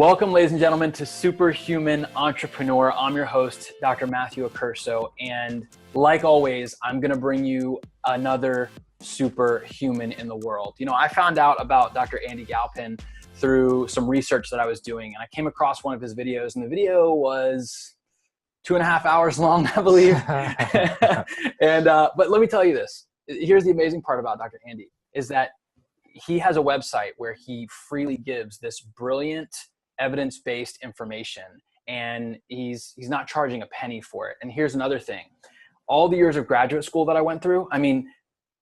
Welcome, ladies and gentlemen, to Superhuman Entrepreneur. I'm your host, Dr. Matthew Accurso, and like always, I'm going to bring you another superhuman in the world. You know, I found out about Dr. Andy Galpin through some research that I was doing, and I came across one of his videos, and the video was 2.5 hours long, I believe. But let me tell you this. Here's the amazing part about Dr. Andy, is that he has a website where he freely gives this brilliant evidence-based information, and he's not charging a penny for it. And here's another thing. All the years of graduate school that I went through, I mean,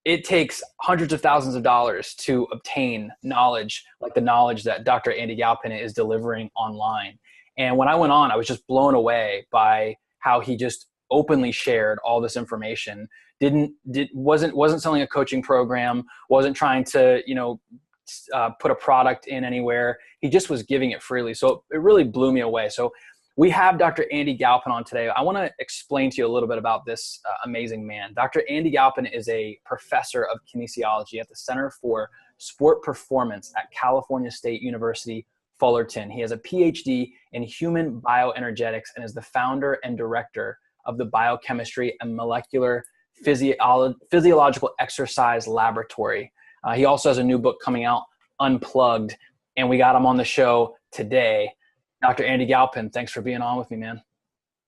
it takes hundreds of thousands of dollars to obtain knowledge like the knowledge that Dr. Andy Galpin is delivering online. And when I went on, I was just blown away by how he just openly shared all this information. Wasn't selling a coaching program, wasn't trying to, put a product in anywhere. He just was giving it freely. So it really blew me away. So we have Dr. Andy Galpin on today. I want to explain to you a little bit about this amazing man. Dr. Andy Galpin is a professor of kinesiology at the Center for Sport Performance at California State University, Fullerton. He has a PhD in Human Bioenergetics and is the founder and director of the Biochemistry and Molecular Physiological Exercise Laboratory. He also has a new book coming out, Unplugged, and we got him on the show today. Dr. Andy Galpin, thanks for being on with me, man.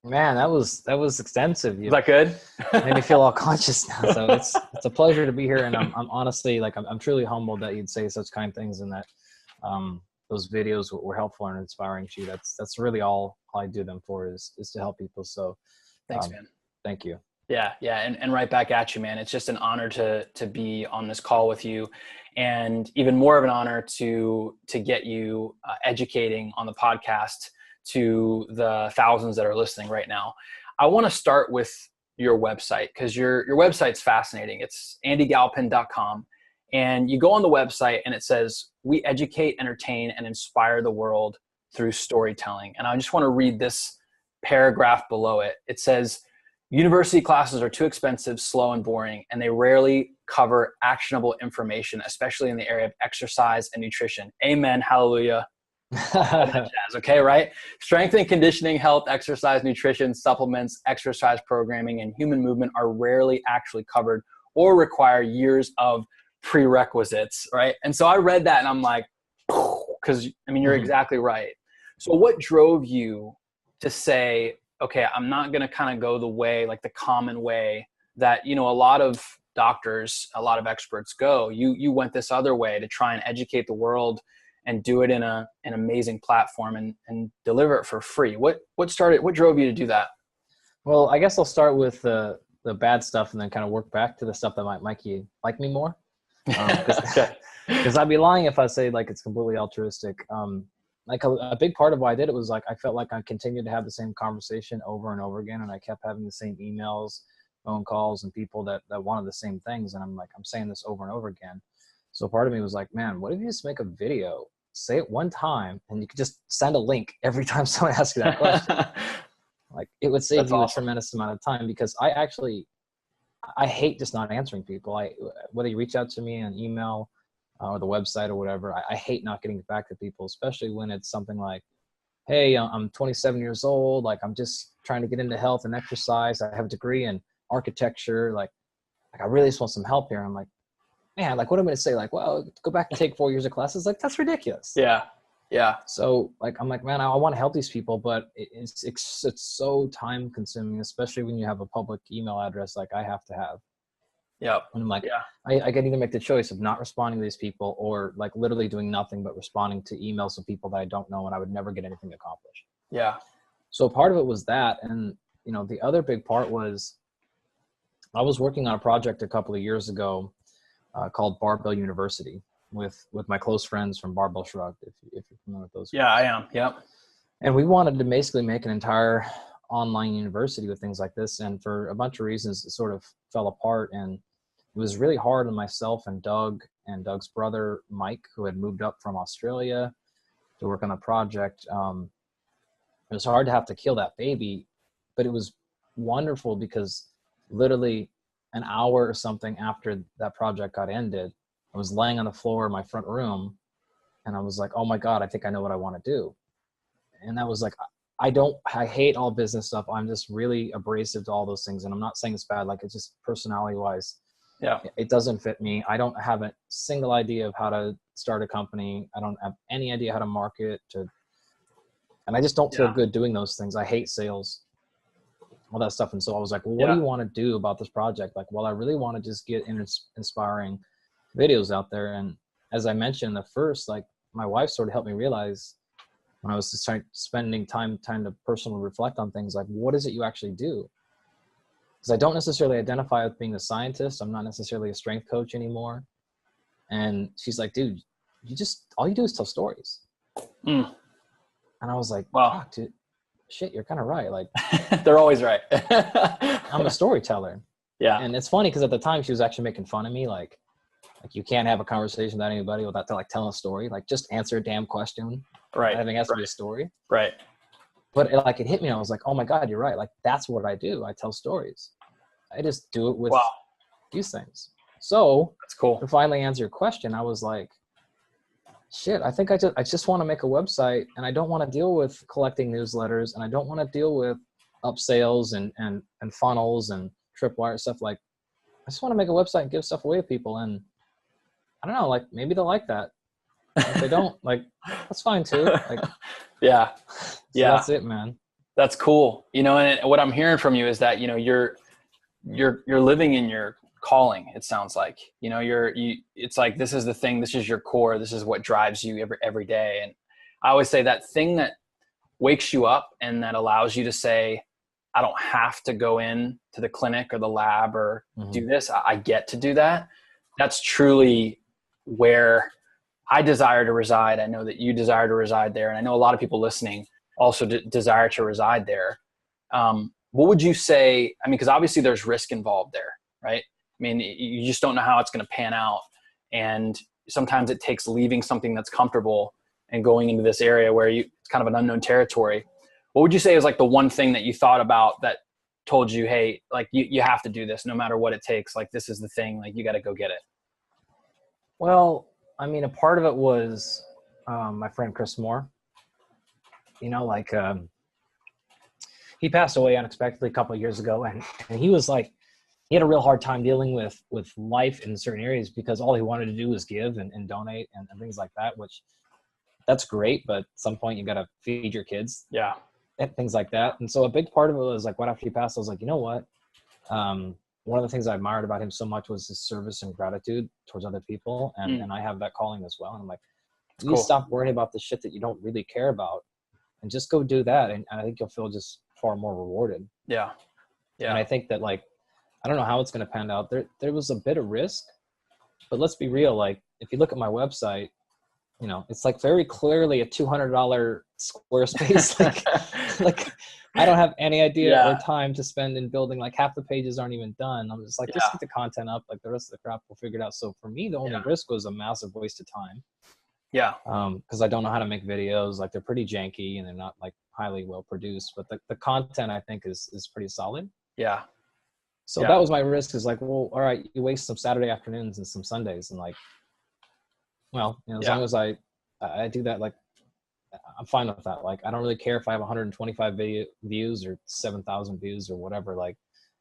Man, that was extensive. Is that good? Made me feel all conscious now. So it's a pleasure to be here, and I'm honestly I'm truly humbled that you'd say such kind things, and that those videos were helpful and inspiring to you. That's really all I do them for is to help people. So thanks, man. Thank you. Yeah. And right back at you, man. It's just an honor to be on this call with you, and even more of an honor to get you educating on the podcast to the thousands that are listening right now. I want to start with your website, because your website's fascinating. It's andygalpin.com, and you go on the website and it says, "We educate, entertain, and inspire the world through storytelling." And I just want to read this paragraph below it. It says, "University classes are too expensive, slow, and boring, and they rarely cover actionable information, especially in the area of exercise and nutrition." Amen. Hallelujah. All that jazz, okay, right? Strength and conditioning, health, exercise, nutrition, supplements, exercise programming, and human movement are rarely actually covered or require years of prerequisites, right? And so I read that and I'm like, because I mean, you're exactly right. So what drove you to say, okay, I'm not going to kind of go the way, like the common way that, a lot of doctors, a lot of experts go. You went this other way to try and educate the world and do it in an amazing platform and deliver it for free. What drove you to do that? Well, I guess I'll start with the bad stuff and then kind of work back to the stuff that might make you like me more. Because I'd be lying if I say like it's completely altruistic. Like a big part of why I did it was like I felt like I continued to have the same conversation over and over again, and I kept having the same emails, phone calls, and people that wanted the same things, and I'm like, I'm saying this over and over again. So part of me was like, man, what if you just make a video, say it one time, and you could just send a link every time someone asks you that question? Like it would save you a tremendous amount of time, because I hate just not answering people. Whether you reach out to me on email or the website or whatever, I hate not getting back to people, especially when it's something like, hey, I'm 27 years old. Like I'm just trying to get into health and exercise. I have a degree in architecture. Like I really just want some help here. I'm like, man, like what am I going to say? Like, well, go back and take 4 years of classes. Like that's ridiculous. Yeah. Yeah. So like, I'm like, man, I want to help these people, but it's so time consuming, especially when you have a public email address like I have to have. Yeah. And I'm like, I can either make the choice of not responding to these people or like literally doing nothing but responding to emails of people that I don't know, and I would never get anything accomplished. Yeah. So part of it was that. And, the other big part was I was working on a project a couple of years ago called Barbell University with my close friends from Barbell Shrugged, if you're familiar with those. Yeah, I am. Yep. And we wanted to basically make an entire online university with things like this. And for a bunch of reasons, it sort of fell apart. And it was really hard on myself and Doug and Doug's brother, Mike, who had moved up from Australia to work on the project. It was hard to have to kill that baby, but it was wonderful because literally an hour or something after that project got ended, I was laying on the floor in my front room and I was like, oh my God, I think I know what I want to do. And that was like, I hate all business stuff. I'm just really abrasive to all those things. And I'm not saying it's bad. Like, it's just personality wise, it doesn't fit me. I don't have a single idea of how to start a company. I don't have any idea how to market and I just don't feel good doing those things. I hate sales, all that stuff. And so I was like, well, what do you want to do about this project? Like, well, I really want to just get inspiring videos out there. And as I mentioned, the first, like, my wife sort of helped me realize when I was just spending time to personally reflect on things, like, what is it you actually do? Because I don't necessarily identify with being a scientist. I'm not necessarily a strength coach anymore. And she's like, dude, all you do is tell stories. And I was like, wow, dude, shit, you're kind of right. Like, they're always right. I'm a storyteller. Yeah. And it's funny because at the time she was actually making fun of me. Like you can't have a conversation with anybody without like telling a story. Like, just answer a damn question. Right. Everything has to be a story. Right. But it hit me. And I was like, oh my God, you're right. Like, that's what I do. I tell stories. I just do it with these things. So that's cool. To finally answer your question, I was like, shit, I think I just want to make a website, and I don't want to deal with collecting newsletters, and I don't want to deal with upsales and funnels and tripwire stuff. Like, I just want to make a website and give stuff away to people. And I don't know, like, maybe they'll like that. If they don't, like, that's fine too. Like, so that's it, man. That's cool. You know, and what I'm hearing from you is that, you know, you're living in your calling. It sounds like, you know, it's like, this is the thing, this is your core. This is what drives you every day. And I always say that thing that wakes you up and that allows you to say, I don't have to go in to the clinic or the lab or do this. I get to do that. That's truly where I desire to reside. I know that you desire to reside there. And I know a lot of people listening also desire to reside there. What would you say? I mean, because obviously there's risk involved there, right? I mean, you just don't know how it's going to pan out. And sometimes it takes leaving something that's comfortable and going into this area where it's kind of an unknown territory. What would you say is like the one thing that you thought about that told you, hey, like you have to do this no matter what it takes. Like, this is the thing, like, you got to go get it. Well, I mean, a part of it was my friend Chris Moore. You know, like, he passed away unexpectedly a couple of years ago. And he was like, he had a real hard time dealing with life in certain areas because all he wanted to do was give and donate and things like that, which that's great. But at some point you got to feed your kids. Yeah. And things like that. And so a big part of it was like, right after he passed, I was like, you know what? One of the things I admired about him so much was his service and gratitude towards other people. And I have that calling as well. And I'm like, you stop worrying about the shit that you don't really care about and just go do that. And I think you'll feel just far more rewarded. Yeah. Yeah. And I think that, like, I don't know how it's going to pan out. There was a bit of risk, but let's be real. Like, if you look at my website, you know, it's like very clearly a $200 Squarespace. like I don't have any idea or time to spend in building. Like, half the pages aren't even done. I'm just like, just get the content up. Like, the rest of the crap we'll figure it out. So for me, the only risk was a massive waste of time. Yeah. Because I don't know how to make videos. Like, they're pretty janky and they're not like highly well produced, but the content I think is pretty solid. Yeah. So that was my risk, is like, well, all right, you waste some Saturday afternoons and some Sundays, and like, well, you know, as long as I do that, like, I'm fine with that. Like, I don't really care if I have 125 views or 7,000 views or whatever. Like,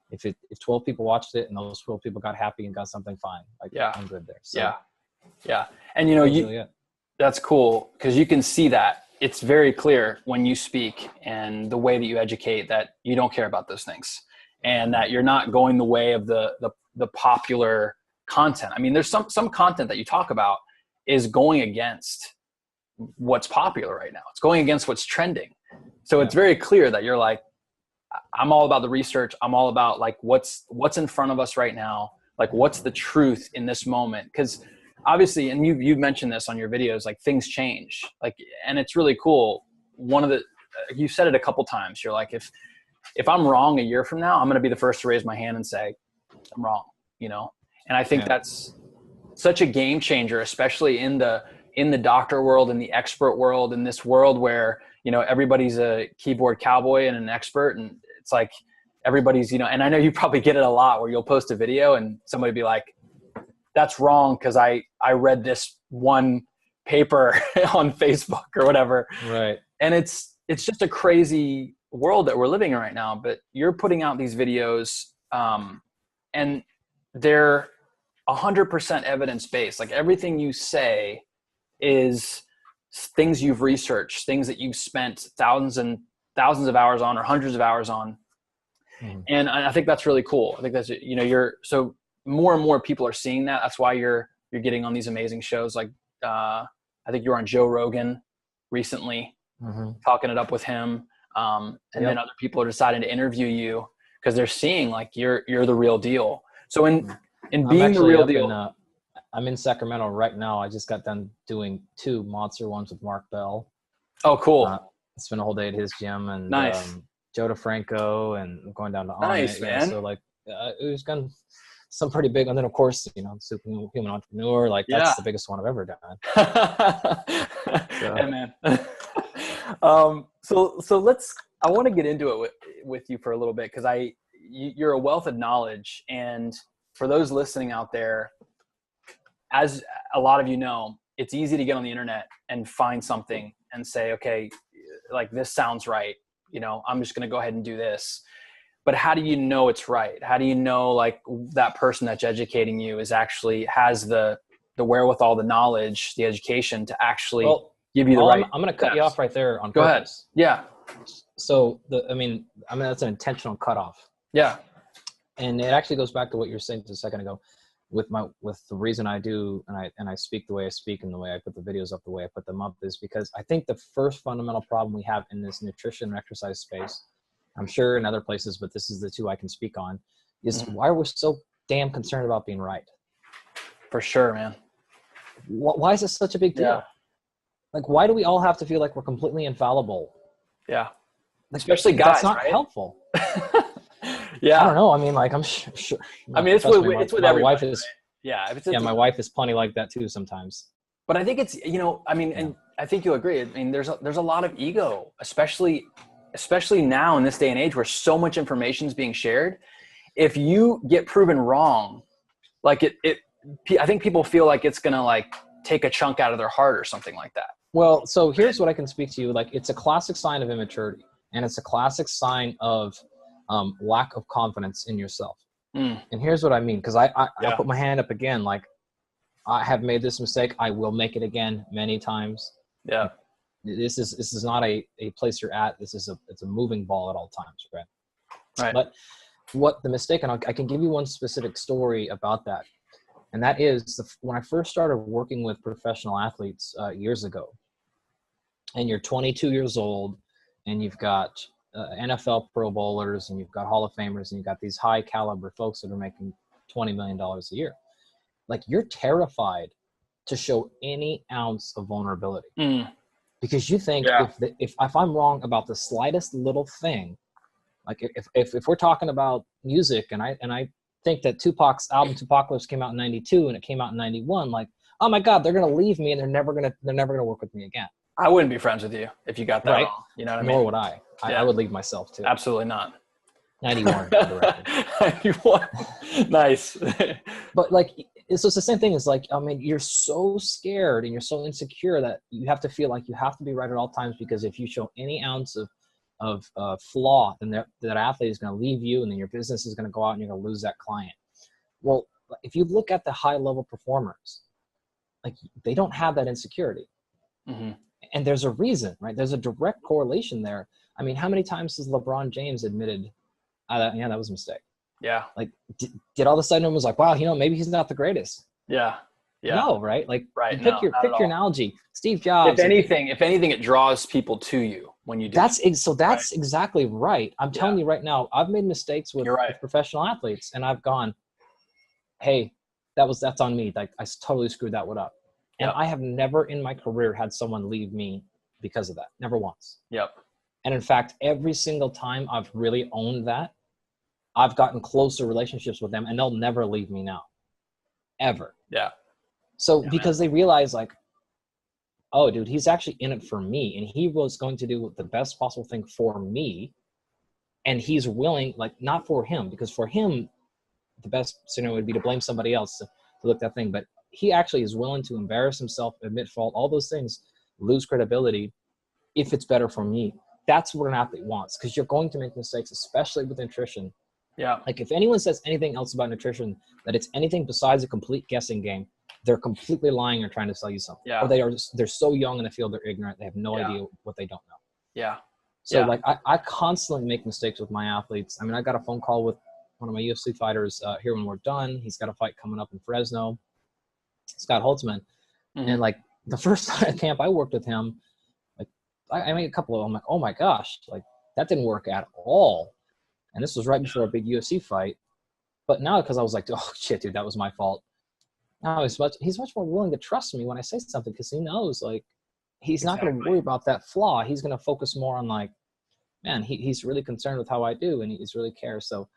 if 12 people watched it and those 12 people got happy and got something, fine. Like, I'm good there. So, yeah. And you know, that's cool, because you can see that it's very clear when you speak and the way that you educate that you don't care about those things, and that you're not going the way of the popular content. I mean, there's some content that you talk about is going against what's popular right now. It's going against what's trending. So it's very clear that you're like, I'm all about the research. I'm all about like what's in front of us right now. Like, what's the truth in this moment? Because obviously, and you've mentioned this on your videos, like, things change. Like, and it's really cool. You said it a couple times. You're like, if I'm wrong a year from now, I'm going to be the first to raise my hand and say, I'm wrong, you know? And I think that's such a game changer, especially in the doctor world, in the expert world, in this world where, you know, everybody's a keyboard cowboy and an expert. And it's like, everybody's, you know, and I know you probably get it a lot where you'll post a video and somebody be like, that's wrong, because I read this one paper on Facebook or whatever. Right. And it's it's just a crazy world that we're living in right now, but you're putting out these videos, and they're 100% evidence-based. Like everything you say is things you've researched, things that you've spent thousands and thousands of hours on or hundreds of hours on. And I think that's really cool. I think that's, so more and more people are seeing that. That's why you're getting on these amazing shows. Like, I think you were on Joe Rogan recently, talking it up with him. And then other people are deciding to interview you because they're seeing like you're the real deal. So in being the real deal, I'm in Sacramento right now. I just got done doing 2 monster ones with Mark Bell. Oh, cool. Spent a whole day at his gym, and nice. Joe DeFranco, and going down to nice, man. So like it was kind some pretty big, and then of course Superhuman Entrepreneur, like that's the biggest one I've ever done. Yeah, man. So I want to get into it with you for a little bit, because you're a wealth of knowledge, and for those listening out there, as a lot of you know, it's easy to get on the internet and find something and say, okay, like this sounds right. I'm just going to go ahead and do this. But how do you know it's right? How do you know like that person that's educating you has the wherewithal, the knowledge, the education to actually give you the right? I'm going to cut you off right there on Go purpose. Ahead. Yeah. So I mean, that's an intentional cutoff. Yeah. And it actually goes back to what you were saying just a second ago with the reason I do, and I speak the way I speak, and the way I put the videos up the way I put them up, is because I think the first fundamental problem we have in this nutrition and exercise space, I'm sure in other places, but this is the 2 I can speak on, is why we're so damn concerned about being right. For sure, man. Why is this such a big deal? Yeah. Like, why do we all have to feel like we're completely infallible? Yeah. Like, especially guys, that's not right? helpful. Yeah. I don't know. I mean, like, I'm sure. I mean, it's with everybody. Wife is, right? my wife is plenty like that too sometimes. But I think it's, and I think you'll agree. I mean, there's a lot of ego, especially now in this day and age where so much information is being shared. If you get proven wrong, like I think people feel like it's going to like take a chunk out of their heart or something like that. Well, so here's what I can speak to you. Like, it's a classic sign of immaturity, and it's a classic sign of lack of confidence in yourself. And here's what I mean, because I put my hand up again. Like, I have made this mistake. I will make it again many times. Yeah. This is not a place you're at. It's a moving ball at all times, right? Right. But what the mistake, and I can give you one specific story about that. And that is when I first started working with professional athletes years ago, and you're 22 years old, and you've got NFL Pro Bowlers, and you've got Hall of Famers, and you've got these high caliber folks that are making $20 million a year. Like, you're terrified to show any ounce of vulnerability because you think if I'm wrong about the slightest little thing, like if we're talking about music, and I think that Tupac's album Tupacalypse came out in 92 and it came out in 91, like, oh my God, they're going to leave me and they're never going to work with me again. I wouldn't be friends with you if you got that wrong. You know what I mean? Nor would I. I would leave myself too. Absolutely not. 91. 91. Nice. But like, it's just the same thing. It's like, I mean, you're so scared and you're so insecure that you have to feel like you have to be right at all times, because if you show any ounce of flaw, then that athlete is going to leave you, and then your business is going to go out and you're going to lose that client. Well, if you look at the high level performers, like, they don't have that insecurity. And there's a reason, right? There's a direct correlation there. I mean, how many times has LeBron James admitted, that was a mistake? Yeah. Like, did all of a sudden it was like, wow, maybe he's not the greatest. Yeah. No, right? Like, pick your analogy. Steve Jobs. If anything, it draws people to you when you do. That's exactly right. I'm telling you right now, I've made mistakes with professional athletes, and I've gone, hey, that's on me. Like, I totally screwed that one up. And I have never in my career had someone leave me because of that. Never once. Yep. And in fact, every single time I've really owned that, I've gotten closer relationships with them, and they'll never leave me now. Ever. Yeah. So because they realize, like, oh, dude, he's actually in it for me, and he was going to do the best possible thing for me. And he's willing, like, not for him, because for him, the best scenario would be to blame somebody else to look at that thing. But he actually is willing to embarrass himself, admit fault, all those things, lose credibility if it's better for me. that's what an athlete wants, because you're going to make mistakes, especially with nutrition. Yeah. Like if anyone says anything else about nutrition, that it's anything besides a complete guessing game, they're completely lying or trying to sell you something. Yeah. Or they're so young in the field, they're ignorant. They have no idea what they don't know. Yeah. So like I constantly make mistakes with my athletes. I mean, I got a phone call with one of my UFC fighters here when we're done. He's got a fight coming up in Fresno, Scott Holtzman. And like the first camp I worked with him, like I made a couple of them, like, oh my gosh, like that didn't work at all. And this was right before a big UFC fight. But now, because I was like, oh shit, dude, that was my fault. Now he's much more willing to trust me when I say something, because he knows like he's not going to worry about that flaw. He's going to focus more on like, man, he's really concerned with how I do, and he's really cares. So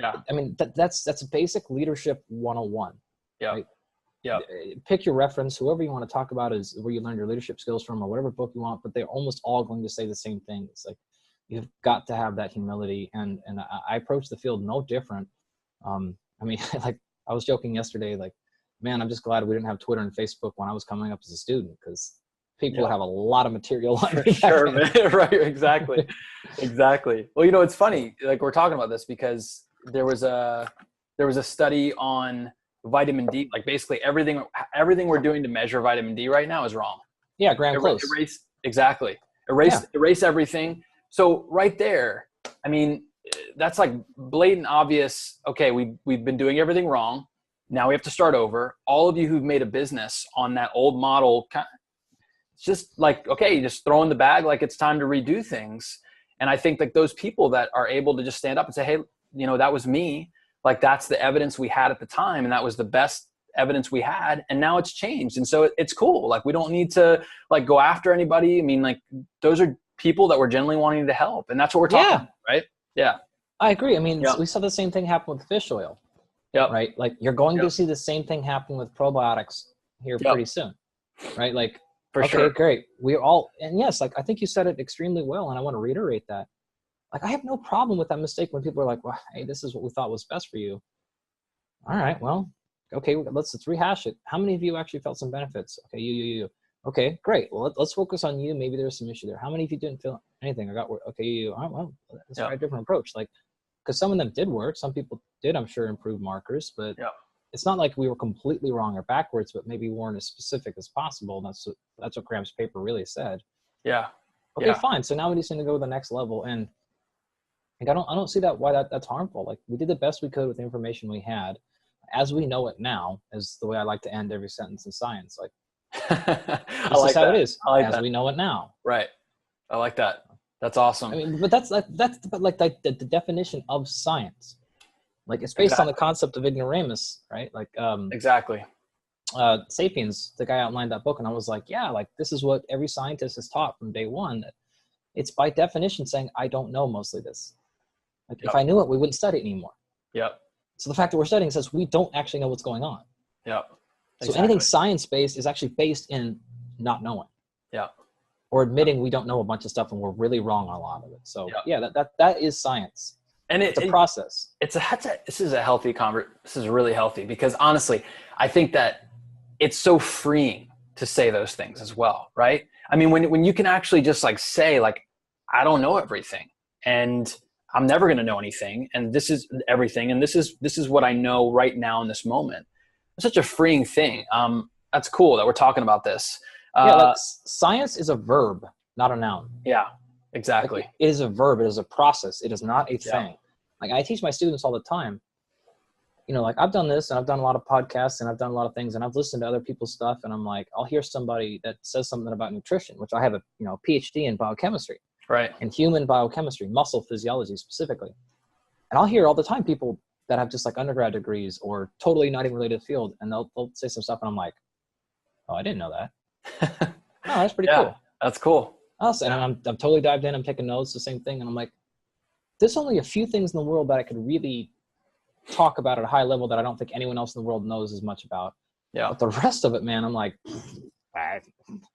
I mean, that's basic leadership 101. Yeah. Right? Yeah. Pick your reference. Whoever you want to talk about is where you learn your leadership skills from, or whatever book you want, but they're almost all going to say the same thing. It's like, you've got to have that humility. And I approach the field no different. I mean, like I was joking yesterday, like, man, I'm just glad we didn't have Twitter and Facebook when I was coming up as a student, because people would have a lot of material on me. Sure, man. Right. Exactly. Exactly. Well, it's funny, like we're talking about this because there was a study on vitamin D. Like basically everything we're doing to measure vitamin D right now is wrong. Yeah. Graham Close. Erase everything. So right there, I mean, that's like blatant obvious. Okay. We've been doing everything wrong. Now we have to start over. All of you who've made a business on that old model, it's just like, okay, you just throw in the bag, like it's time to redo things. And I think like those people that are able to just stand up and say, hey, that was me. Like that's the evidence we had at the time. And that was the best evidence we had. And now it's changed. And so it's cool. Like we don't need to like go after anybody. I mean, like those are people that we're generally wanting to help. And that's what we're talking about, right? Yeah. I agree. I mean, we saw the same thing happen with fish oil. Yeah. Right. Like you're going to see the same thing happen with probiotics here pretty soon. Right. Like, for sure. Great. We're all, and yes, like I think you said it extremely well. And I want to reiterate that. Like I have no problem with that mistake when people are like, well, hey, this is what we thought was best for you. All right. Well, okay, let's rehash it. How many of you actually felt some benefits? Okay, you. Okay, great. Well, let's focus on you. Maybe there's some issue there. How many of you didn't feel anything? Okay, you. All right, well, let's try a different approach. Like, because some of them did work. Some people did, I'm sure, improve markers. But it's not like we were completely wrong or backwards, but maybe we weren't as specific as possible. That's what Graham's paper really said. Yeah. Okay, fine. So now we just need to go to the next level. And like, I don't see why that's harmful. Like we did the best we could with the information we had. As we know it now, is the way I like to end every sentence in science. Like, this is how it is. As we know it now. Right. I like that. That's awesome. I mean, but that's the definition of science. Like it's based on the concept of ignoramus, right? Like exactly. Sapiens, the guy outlined that book, and I was like, yeah, like this is what every scientist is taught from day one. That it's by definition saying I don't know mostly this. Like if I knew it, we wouldn't study it anymore. Yep. So the fact that we're studying says we don't actually know what's going on. Yep. So anything science-based is actually based in not knowing. Yeah. Or admitting we don't know a bunch of stuff and we're really wrong on a lot of it. So that is science. And it's a process. This is a healthy this is really healthy because honestly, I think that it's so freeing to say those things as well, right? I mean, when you can actually just like say like, I don't know everything and I'm never going to know anything. And this is everything. And this is what I know right now in this moment. It's such a freeing thing. That's cool that we're talking about this. Like science is a verb, not a noun. Yeah, exactly. Like it is a verb. It is a process. It is not a thing. Like I teach my students all the time, like I've done this and I've done a lot of podcasts and I've done a lot of things and I've listened to other people's stuff. And I'm like, I'll hear somebody that says something about nutrition, which I have a PhD in biochemistry. Right. And human biochemistry, muscle physiology specifically. And I'll hear all the time people that have just like undergrad degrees or totally not even related to the field. And they'll say some stuff and I'm like, oh, I didn't know that. Oh, that's pretty cool. That's cool. Awesome. And I'm totally dived in. I'm taking notes, the same thing. And I'm like, there's only a few things in the world that I could really talk about at a high level that I don't think anyone else in the world knows as much about. Yeah. But the rest of it, man, I'm like,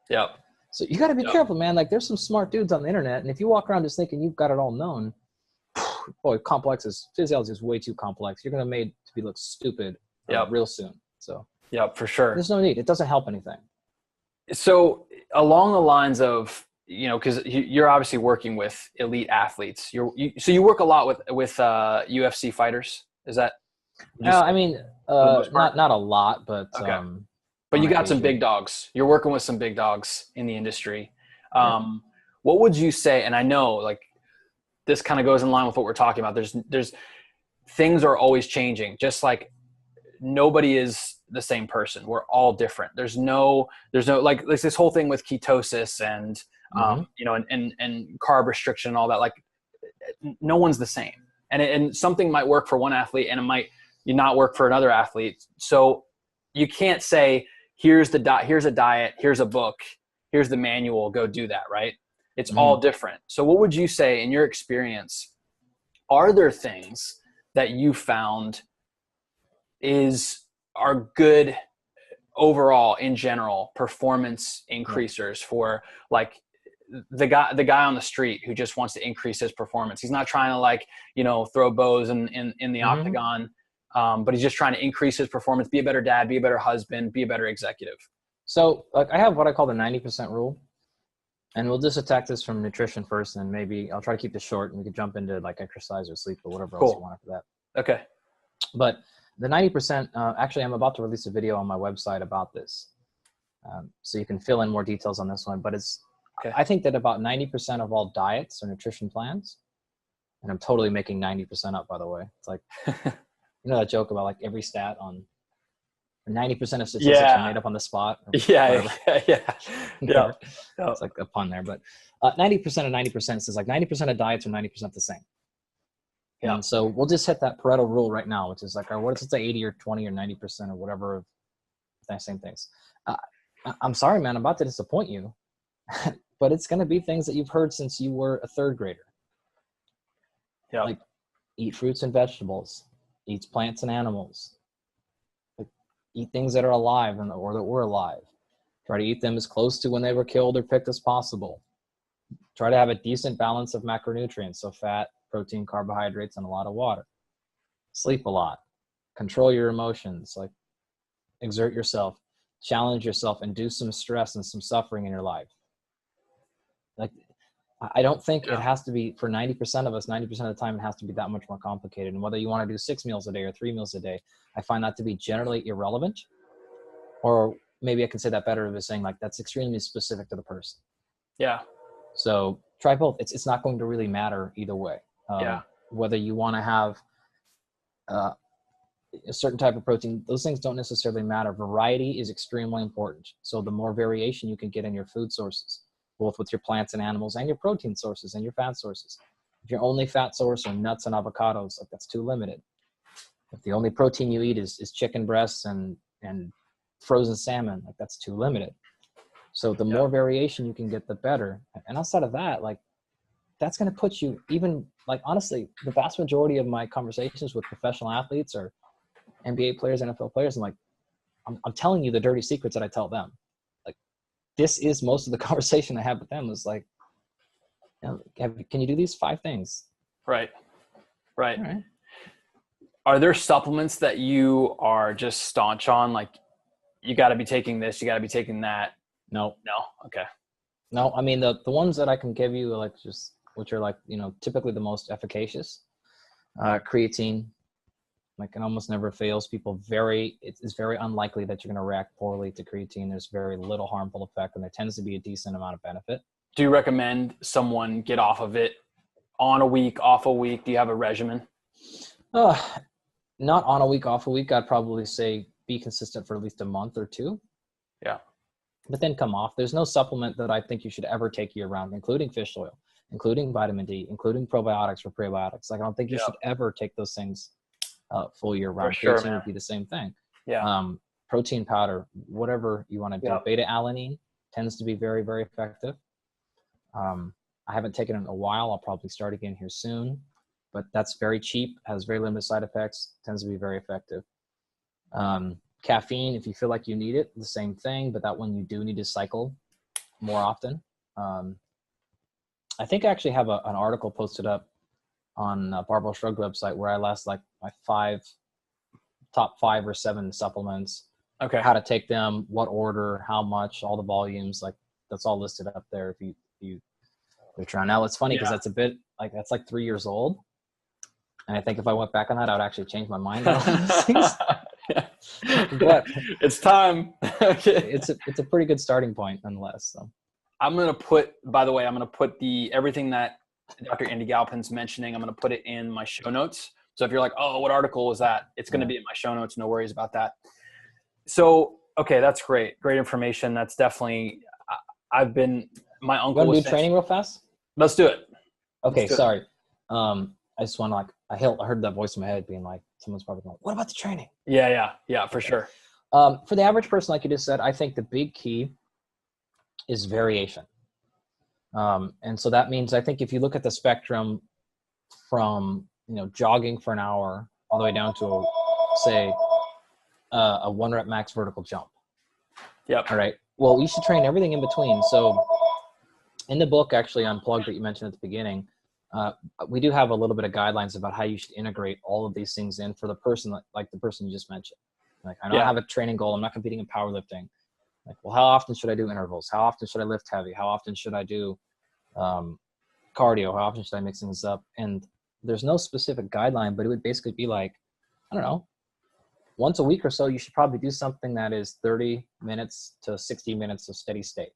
yeah. So you got to be careful, man. Like there's some smart dudes on the internet. And if you walk around just thinking you've got it all known, boy, physiology is way too complex. You're going to made to be look stupid real soon. So for sure. There's no need. It doesn't help anything. So along the lines of, because you're obviously working with elite athletes. So you work a lot with UFC fighters. Is that? I mean, not a lot, but okay. But on you got some occasion. big dogs. You're working with some big dogs in the industry. Yeah. What would you say? And I know like this kind of goes in line with what we're talking about. There's things are always changing. Just like nobody is the same person. We're all different. There's no like this whole thing with ketosis and and carb restriction and all that. Like no one's the same. And something might work for one athlete and it might not work for another athlete. So you can't say, here's a diet, here's a book, here's the manual, go do that, right? It's all different. So what would you say in your experience, are there things that you found are good overall in general performance increasers for like the guy on the street who just wants to increase his performance? He's not trying to like, throw bows in the octagon, but he's just trying to increase his performance, be a better dad, be a better husband, be a better executive. So like I have what I call the 90% rule, and we'll just attack this from nutrition first, and maybe I'll try to keep this short and we could jump into like exercise or sleep or whatever else you want after that. Okay. But the 90%, actually I'm about to release a video on my website about this. So you can fill in more details on this one, but I think that about 90% of all diets or nutrition plans, and I'm totally making 90% up, by the way. It's like, that joke about like every stat on 90% of statistics are made up on the spot. Yeah. It's like a pun there, but 90% of 90% says like 90% of diets are 90% the same. Yeah. And so we'll just hit that Pareto rule right now, which is like, what is it, 80 or 20 or 90% or whatever of the same things. I'm sorry, man, I'm about to disappoint you, but it's going to be things that you've heard since you were a third grader. Yeah. Like eat fruits and vegetables, eat plants and animals, like, eat things that are alive or that were alive. Try to eat them as close to when they were killed or picked as possible. Try to have a decent balance of macronutrients, so fat, protein, carbohydrates, and a lot of water. Sleep a lot. Control your emotions, like exert yourself, challenge yourself, and do some stress and some suffering in your life. Like, I don't think it has to be, for 90% of us, 90% of the time, it has to be that much more complicated. And whether you want to do 6 meals a day or 3 meals a day, I find that to be generally irrelevant. Or maybe I can say that better as saying like, that's extremely specific to the person. Yeah. So try both. It's not going to really matter either way. Whether you want to have a certain type of protein, those things don't necessarily matter. Variety is extremely important. So the more variation you can get in your food sources, both with your plants and animals and your protein sources and your fat sources. If your only fat source are nuts and avocados, like that's too limited. If the only protein you eat is chicken breasts and frozen salmon, like that's too limited. So the more variation you can get, the better. And outside of that, like that's going to put you, even like, honestly, the vast majority of my conversations with professional athletes or NBA players, NFL players, I'm telling you the dirty secrets that I tell them. Like, this is most of the conversation I have with them is like, can you do these 5 things? Right. All right. Are there supplements that you are just staunch on? Like, you got to be taking this, you got to be taking that? No. Okay. No, I mean, the ones that I can give you, like just, which are like, typically the most efficacious, creatine, like it almost never fails people. It's very unlikely that you're going to react poorly to creatine. There's very little harmful effect, and there tends to be a decent amount of benefit. Do you recommend someone get off of it on a week, off a week? Do you have a regimen? Not on a week, off a week. I'd probably say be consistent for at least a month or 2. Yeah. But then come off. There's no supplement that I think you should ever take year round, including fish oil, including vitamin D, including probiotics or prebiotics. Like, I don't think you should ever take those things full year round. Creatine would be the same thing. Yeah. Protein powder, whatever you want to do. Yeah. Beta alanine tends to be very, very effective. I haven't taken it in a while. I'll probably start again here soon, but that's very cheap, has very limited side effects, tends to be very effective. Caffeine, if you feel like you need it, the same thing, but that one you do need to cycle more often. I think I actually have an article posted up on Barbell Shrugged website where I list like my top 5 or 7 supplements. Okay. How to take them, what order, how much, all the volumes, like that's all listed up there. If you you Fullerton. Now it's funny because Yeah. that's a bit like, that's like 3 years old. And I think if I went back on that, I would actually change my mind on all those things. But it's time. it's a pretty good starting point nonetheless. So I'm going to put, by the way, I'm going to put everything that Dr. Andy Galpin's mentioning, I'm going to put it in my show notes. So if you're like, oh, what article was that? It's going to be in my show notes. No worries about that. So, okay, that's great. Great information. That's definitely, my uncle you want was to do training real fast? Let's do it. Okay, sorry. I just want to I heard that voice in my head being like, someone's probably going, what about the training? Yeah, for sure. For the average person, like you just said, I think the big key is variation. And so that means, I think if you look at the spectrum from, jogging for an hour all the way down to, say, a 1 rep max vertical jump. Yep. All right. Well, you should train everything in between. So in the book, actually, Unplugged, that you mentioned at the beginning, we do have a little bit of guidelines about how you should integrate all of these things in for the person, like the person you just mentioned. Like, I don't have a training goal. I'm not competing in powerlifting. Like, well, how often should I do intervals? How often should I lift heavy? How often should I do cardio? How often should I mix things up? And there's no specific guideline, but it would basically be like, I don't know, once a week or so, you should probably do something that is 30 minutes to 60 minutes of steady state.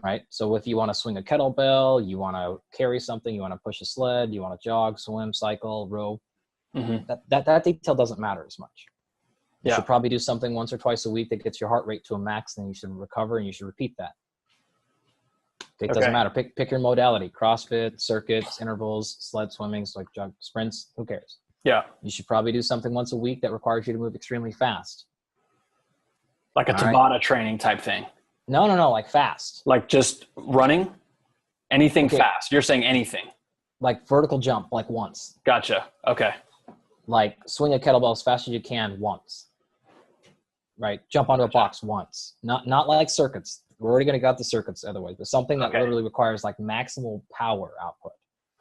Right? So if you want to swing a kettlebell, you want to carry something, you want to push a sled, you want to jog, swim, cycle, row, that detail doesn't matter as much. You should probably do something once or twice a week that gets your heart rate to a max, then you should recover and you should repeat that. It doesn't matter. Pick your modality: CrossFit, circuits, intervals, sled swimming, like jog, sprints, who cares? Yeah. You should probably do something once a week that requires you to move extremely fast. Like a Tabata training type thing. No, like fast. Like just running? Anything fast. You're saying anything. Like vertical jump, like once. Gotcha. Okay. Like swing a kettlebell as fast as you can once. Right? Jump onto a box once. Not like circuits. We're already going to get the circuits otherwise, but something that literally requires like maximal power output.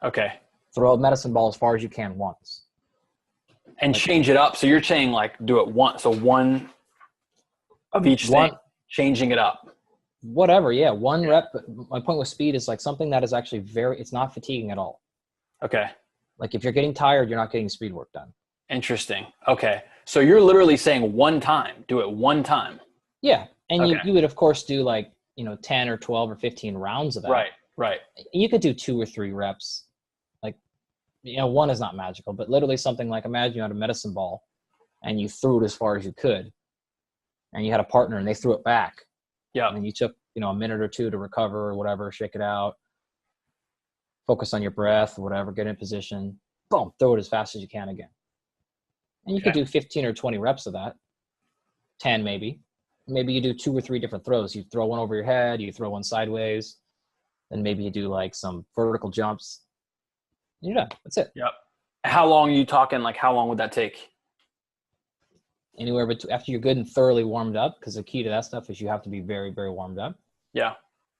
Okay. Throw a medicine ball as far as you can once. And change it up. So you're saying like do it once. So one of each thing, changing it up. Whatever. Yeah. 1 rep. My point with speed is like something that is actually it's not fatiguing at all. Okay. Like if you're getting tired, you're not getting speed work done. Interesting. Okay. So you're literally saying one time, do it one time. Yeah. And you would of course do like, 10 or 12 or 15 rounds of that. Right. You could do 2 or 3 reps. Like, 1 is not magical, but literally something like, imagine you had a medicine ball and you threw it as far as you could and you had a partner and they threw it back. Yeah. And you took, a minute or 2 to recover or whatever, shake it out, focus on your breath or whatever, get in position, boom, throw it as fast as you can again. And you could do 15 or 20 reps of that, 10 maybe. Maybe you do 2 or 3 different throws. You throw one over your head, you throw one sideways, then maybe you do like some vertical jumps. You're done. That's it. Yep. How long are you talking? Like how long would that take? Anywhere between, after you're good and thoroughly warmed up, because the key to that stuff is you have to be very, very warmed up. Yeah.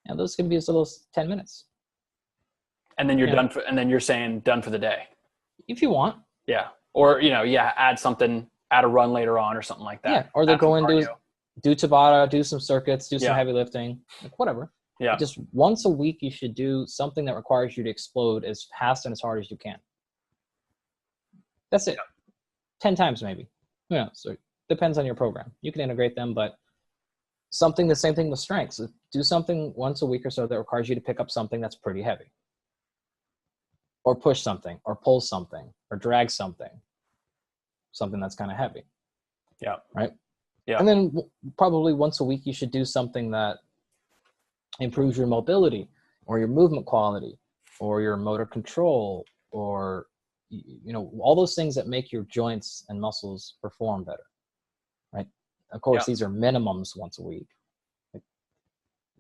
And those can be as little as 10 minutes. And then you're done and then you're saying done for the day. If you want. Yeah. Or, add a run later on or something like that. Yeah. Or they go and do Tabata, do some circuits, do some heavy lifting, like whatever. Yeah. Just once a week, you should do something that requires you to explode as fast and as hard as you can. That's it. 10 times maybe. So it depends on your program. You can integrate them, but the same thing with strengths. Do something once a week or so that requires you to pick up something that's pretty heavy. Or push something, or pull something, or drag something that's kind of heavy. Yeah. Right? Yeah. And then probably once a week, you should do something that improves your mobility or your movement quality or your motor control or, all those things that make your joints and muscles perform better. Right? Of course, these are minimums once a week. Like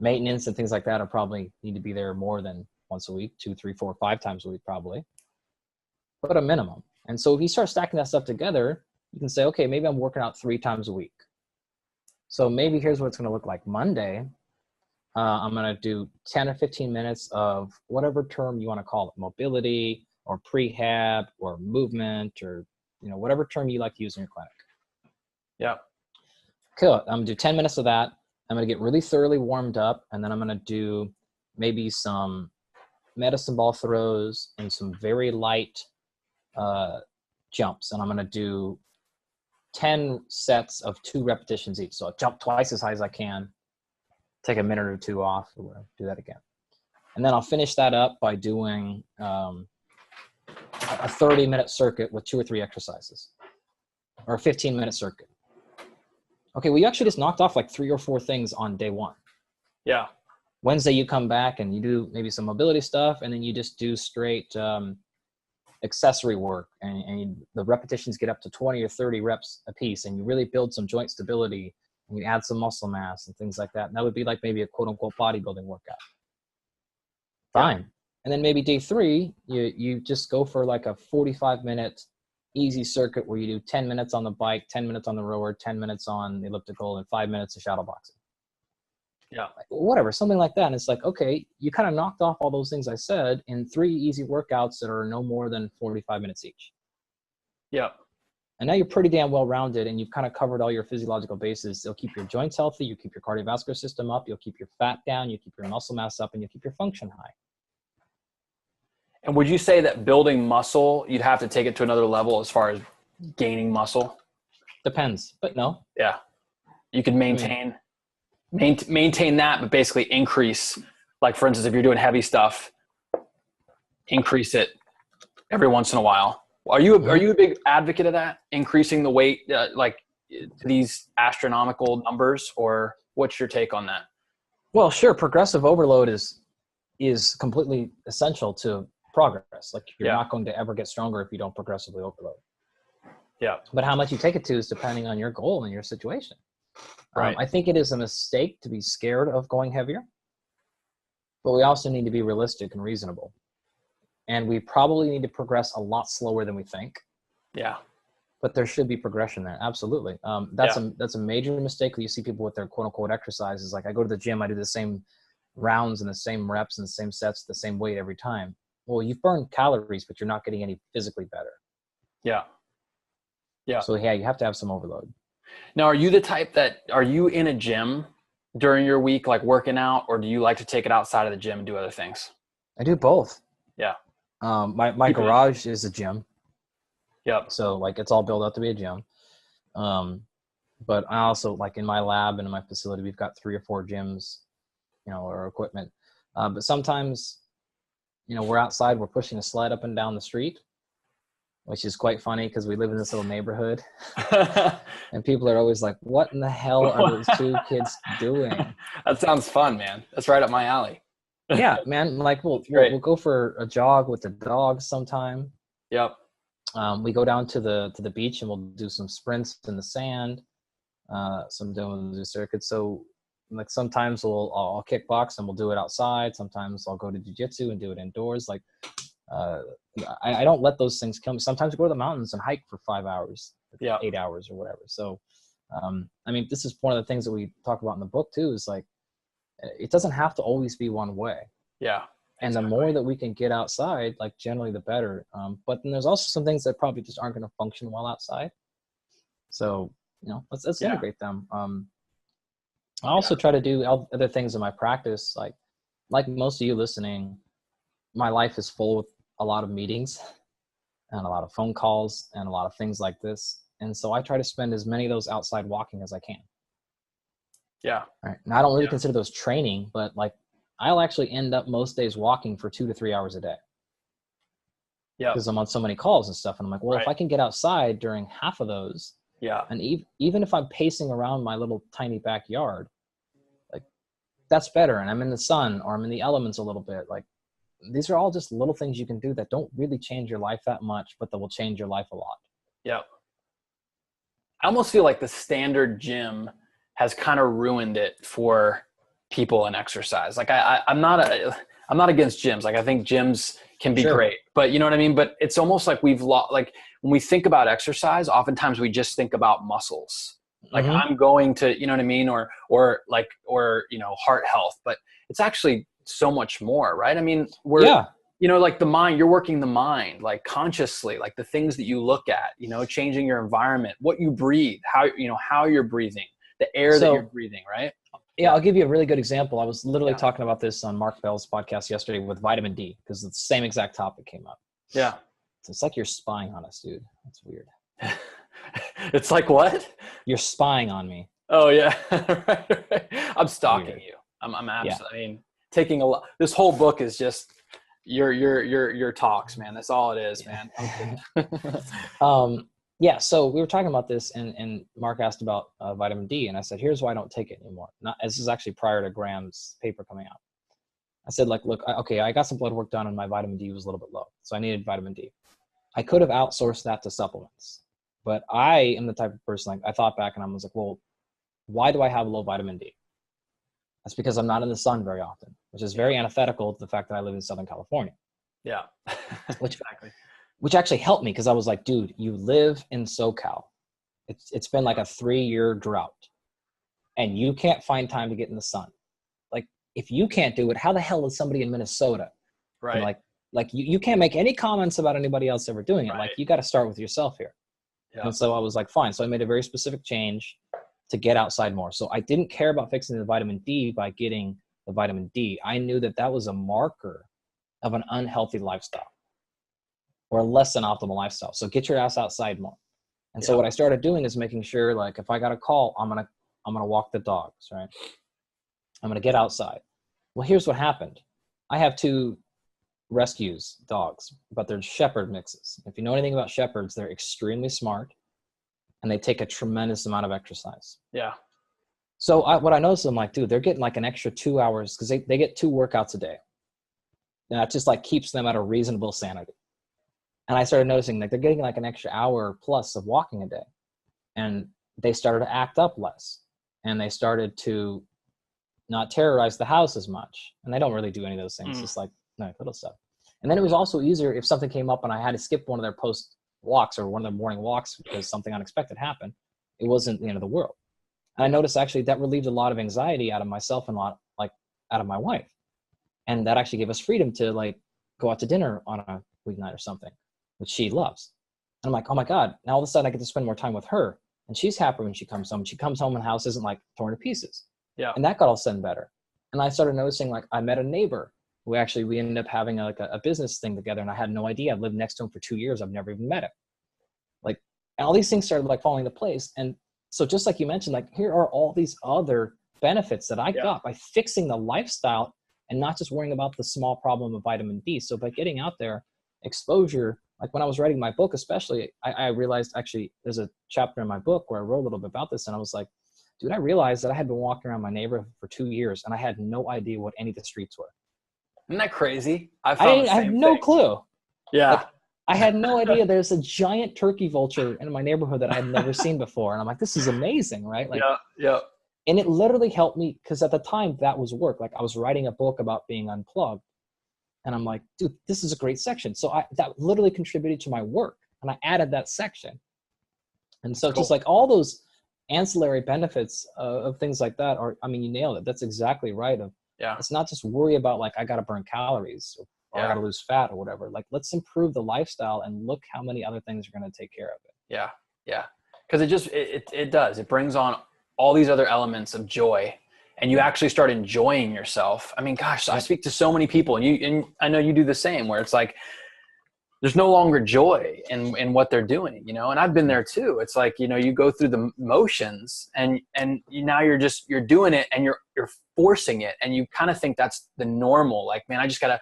maintenance and things like that are probably need to be there more than once a week, 2, 3, 4, 5 times a week, probably, but a minimum. And so if you start stacking that stuff together, you can say, okay, maybe I'm working out 3 times a week. So maybe here's what it's going to look like. Monday, I'm going to do 10 or 15 minutes of whatever term you want to call it, mobility or prehab or movement or, whatever term you like to use in your clinic. Yeah. Cool. I'm going to do 10 minutes of that. I'm going to get really thoroughly warmed up, and then I'm going to do maybe some medicine ball throws, and some very light jumps. And I'm going to do 10 sets of 2 repetitions each. So I'll jump twice as high as I can, take a minute or 2 off, or whatever, do that again. And then I'll finish that up by doing a 30-minute circuit with 2 or 3 exercises, or a 15-minute circuit. Okay, well, you actually just knocked off like 3 or 4 things on day 1. Yeah. Wednesday, you come back and you do maybe some mobility stuff, and then you just do straight accessory work, and the repetitions get up to 20 or 30 reps a piece, and you really build some joint stability, and you add some muscle mass and things like that. And that would be like maybe a quote-unquote bodybuilding workout. Fine. Yeah. And then maybe day 3, you just go for like a 45-minute easy circuit where you do 10 minutes on the bike, 10 minutes on the rower, 10 minutes on the elliptical, and 5 minutes of shadow boxing. Yeah. Whatever, something like that. And it's like, okay, you kind of knocked off all those things I said in 3 easy workouts that are no more than 45 minutes each. Yeah. And now you're pretty damn well-rounded, and you've kind of covered all your physiological bases. You'll keep your joints healthy, you keep your cardiovascular system up, you'll keep your fat down, you keep your muscle mass up, and you'll keep your function high. And would you say that building muscle, you'd have to take it to another level as far as gaining muscle? Depends, but no. Yeah. You could maintain that, but basically increase, like for instance, if you're doing heavy stuff, increase it every once in a while. Are you a big advocate of that? Increasing the weight, like to these astronomical numbers, or what's your take on that? Well, sure. Progressive overload is completely essential to progress. Like you're not going to ever get stronger if you don't progressively overload. Yeah. But how much you take it to is depending on your goal and your situation. Right. I think it is a mistake to be scared of going heavier, but we also need to be realistic and reasonable. And we probably need to progress a lot slower than we think. Yeah. But there should be progression there. Absolutely. That's a major mistake that you see people with their quote unquote exercises. Like I go to the gym, I do the same rounds and the same reps and the same sets, the same weight every time. Well, you've burned calories, but you're not getting any physically better. Yeah. Yeah. So yeah, you have to have some overload. Now, are you the type are you in a gym during your week, like working out, or do you like to take it outside of the gym and do other things? I do both. Yeah. My garage is a gym. Yep. So like it's all built up to be a gym. But I also, like in my lab and in my facility, we've got 3 or 4 gyms, or equipment. But sometimes, we're outside, we're pushing a sled up and down the street, which is quite funny because we live in this little neighborhood and people are always like, what in the hell are those 2 kids doing? That sounds fun, man. That's right up my alley. Yeah, man. Like we'll go for a jog with the dogs sometime. Yep. We go down to the beach and we'll do some sprints in the sand. We'll do circuits. So like sometimes I'll kickbox and we'll do it outside. Sometimes I'll go to jiu-jitsu and do it indoors. Like I don't let those things come. Sometimes we go to the mountains and hike for 5 hours, 8 hours or whatever. So this is one of the things that we talk about in the book too, is like it doesn't have to always be one way. Yeah. And the more that we can get outside, like generally the better. But then there's also some things that probably just aren't going to function well outside. So, let's integrate them. I also try to do other things in my practice. Like most of you listening, my life is full with a lot of meetings and a lot of phone calls and a lot of things like this. And so I try to spend as many of those outside walking as I can. Yeah. All right. Now I don't really consider those training, but like I'll actually end up most days walking for 2 to 3 hours a day. Yeah. Because I'm on so many calls and stuff. And I'm like, well, if I can get outside during half of those, and even if I'm pacing around my little tiny backyard, like that's better. And I'm in the sun or I'm in the elements a little bit. Like these are all just little things you can do that don't really change your life that much, but that will change your life a lot. Yeah. I almost feel like the standard gym has kind of ruined it for people in exercise. Like I'm not against gyms. Like I think gyms can be great, but you know what I mean? But it's almost like we've lost, like when we think about exercise, oftentimes we just think about muscles. Like I'm going to, you know what I mean? Or heart health, but it's actually so much more, right? I mean, like the mind, you're working the mind, like consciously, like the things that you look at, changing your environment, what you breathe, how you're breathing, the air that you're breathing, right? Yeah, I'll give you a really good example. I was literally talking about this on Mark Bell's podcast yesterday with vitamin D, because the same exact topic came up. Yeah. So it's like you're spying on us, dude. That's weird. It's like what? You're spying on me. Oh yeah. Right. I'm stalking you. I'm absolutely, I mean, taking a lot. This whole book is just your talks, man. That's all it is, man. Yeah. So we were talking about this, and Mark asked about vitamin D, and I said, here's why I don't take it anymore. This is actually prior to Graham's paper coming out. I said, like, look, I got some blood work done and my vitamin D was a little bit low. So I needed vitamin D. I could have outsourced that to supplements, but I am the type of person, like, I thought back and I was like, well, why do I have low vitamin D? That's because I'm not in the sun very often, which is very antithetical to the fact that I live in Southern California. Yeah. Which actually helped me, because I was like, dude, you live in SoCal. It's been like a 3-year drought and you can't find time to get in the sun. Like, if you can't do it, how the hell is somebody in Minnesota? Right. And like you can't make any comments about anybody else ever doing it. Right. Like, you got to start with yourself here. Yeah. And so I was like, fine. So I made a very specific change to get outside more. So I didn't care about fixing the vitamin D by getting the vitamin D. I knew that that was a marker of an unhealthy lifestyle or a less than optimal lifestyle. So get your ass outside more. And so what I started doing is making sure, like, if I got a call, I'm going to walk the dogs, right? I'm going to get outside. Well, here's what happened. I have 2 rescues dogs, but they're shepherd mixes. If you know anything about shepherds, they're extremely smart and they take a tremendous amount of exercise. Yeah. So what I noticed, I'm like, dude, they're getting like an extra 2 hours, because they get 2 workouts a day. And that just like keeps them at a reasonable sanity. And I started noticing like they're getting like an extra hour plus of walking a day. And they started to act up less. And they started to not terrorize the house as much. And they don't really do any of those things. Just like little stuff. And then it was also easier if something came up and I had to skip one of their post walks or one of their morning walks because something unexpected happened. It wasn't the end of the world. And I noticed actually that relieved a lot of anxiety out of myself and out of my wife. And that actually gave us freedom to like go out to dinner on a weeknight or something, which she loves. And I'm like, oh my God, now all of a sudden I get to spend more time with her. And she's happy when she comes home. She comes home and the house isn't like torn to pieces. Yeah. And that got all of a sudden better. And I started noticing, like, I met a neighbor who actually, we ended up having a business thing together, and I had no idea. I've lived next to him for 2 years. I've never even met him. Like, and all these things started like falling into place. And so just like you mentioned, like, here are all these other benefits that I got by fixing the lifestyle and not just worrying about the small problem of vitamin D. So by getting out there, exposure, like when I was writing my book, especially, I realized actually there's a chapter in my book where I wrote a little bit about this. And I was like, dude, I realized that I had been walking around my neighborhood for 2 years and I had no idea what any of the streets were. Isn't that crazy? I had no clue. Yeah. Like, I had no idea there's a giant turkey vulture in my neighborhood that I had never seen before. And I'm like, this is amazing, right? Like, yeah. And it literally helped me, because at the time that was work. Like, I was writing a book about being unplugged. And I'm like, dude, this is a great section. So that literally contributed to my work. And I added that section. And so just like all those ancillary benefits of things like that are, I mean, you nailed it. That's exactly right. It's not just worry about like, I got to burn calories or I got to lose fat or whatever. Like, let's improve the lifestyle and look how many other things are going to take care of it. Yeah. Yeah. Because it does. It brings on all these other elements of joy, and you actually start enjoying yourself. I mean, gosh, I speak to so many people, and I know you do the same, where it's like, there's no longer joy in what they're doing, you know? And I've been there too. It's like, you know, you go through the motions and now you're doing it and you're forcing it. And you kind of think that's the normal, like, man, I just gotta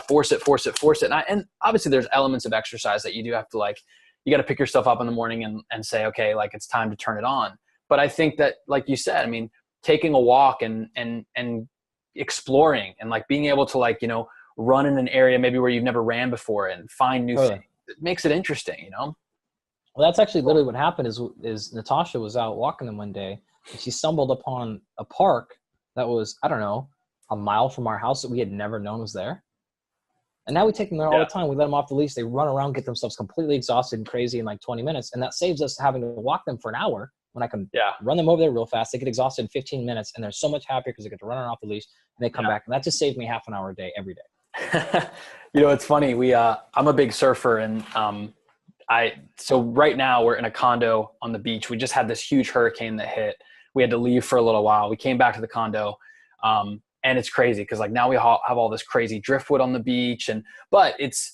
force it. And obviously there's elements of exercise that you do have to, like, you got to pick yourself up in the morning and say, okay, like, it's time to turn it on. But I think that, like you said, I mean, taking a walk and exploring and like being able to, like, you know, run in an area maybe where you've never ran before and find new things. It makes it interesting, you know? Well, that's actually literally what happened is Natasha was out walking them one day and she stumbled upon a park that was, I don't know, a mile from our house that we had never known was there. And now we take them there all the time. We let them off the leash. They run around, get themselves completely exhausted and crazy in like 20 minutes. And that saves us having to walk them for an hour when I can run them over there real fast. They get exhausted in 15 minutes and they're so much happier because they get to run off the leash and they come back. And that just saved me half an hour a day, every day. You know, it's funny. I'm a big surfer, and so right now we're in a condo on the beach. We just had this huge hurricane that hit. we had to leave for a little while. We came back to the condo. And it's crazy because like now we have all this crazy driftwood on the beach, but it's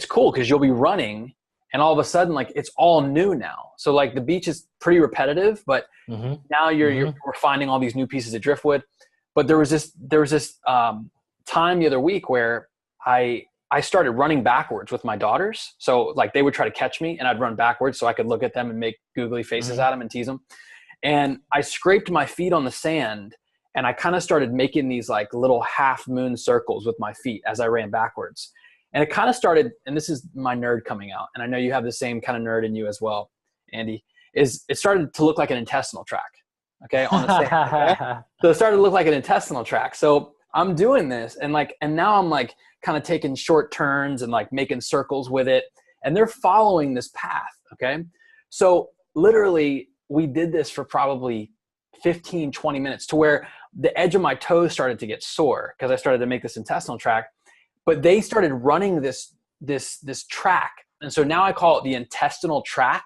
cool because you'll be running and all of a sudden like it's all new now. So like the beach is pretty repetitive, but now we're finding all these new pieces of driftwood. But there was this time the other week where I started running backwards with my daughters. So like they would try to catch me and I'd run backwards so I could look at them and make googly faces at them and tease them. And I scraped my feet on the sand. And I kind of started making these like little half moon circles with my feet as I ran backwards. And it kind of started, and this is my nerd coming out, and I know you have the same kind of nerd in you as well, Andy, is it started to look like an intestinal tract, okay, on the sand. Okay? So it started to look like an intestinal tract. So I'm doing this, and now I'm like kind of taking short turns and like making circles with it, and they're following this path, okay? So literally, we did this for probably 15, 20 minutes to where the edge of my toes started to get sore because I started to make this intestinal tract, but they started running this track. And so now I call it the intestinal track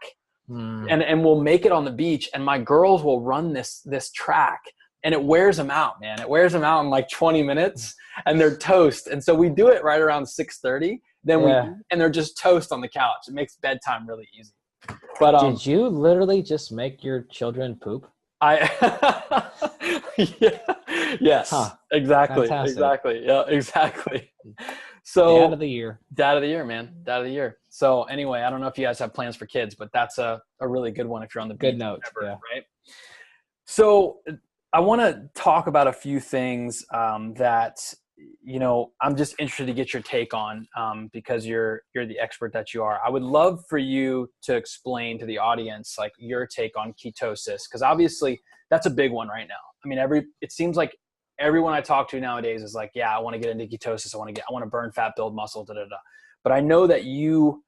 and we'll make it on the beach and my girls will run this track and it wears them out, man. It wears them out in like 20 minutes and they're toast. And so we do it right around 6:30. Then and they're just toast on the couch. It makes bedtime really easy. But did you literally just make your children poop? Yes, exactly. Fantastic. Exactly. Yeah, exactly. So dad of the year, man, dad of the year. So anyway, I don't know if you guys have plans for kids, but that's a really good one if you're on the beach. Good note. Right. So I want to talk about a few things that, I'm just interested to get your take on because you're the expert that you are. I would love for you to explain to the audience like your take on ketosis, because obviously that's a big one right now. I mean, it seems like everyone I talk to nowadays is like, yeah, I want to get into ketosis. I want to burn fat, build muscle, But I know that you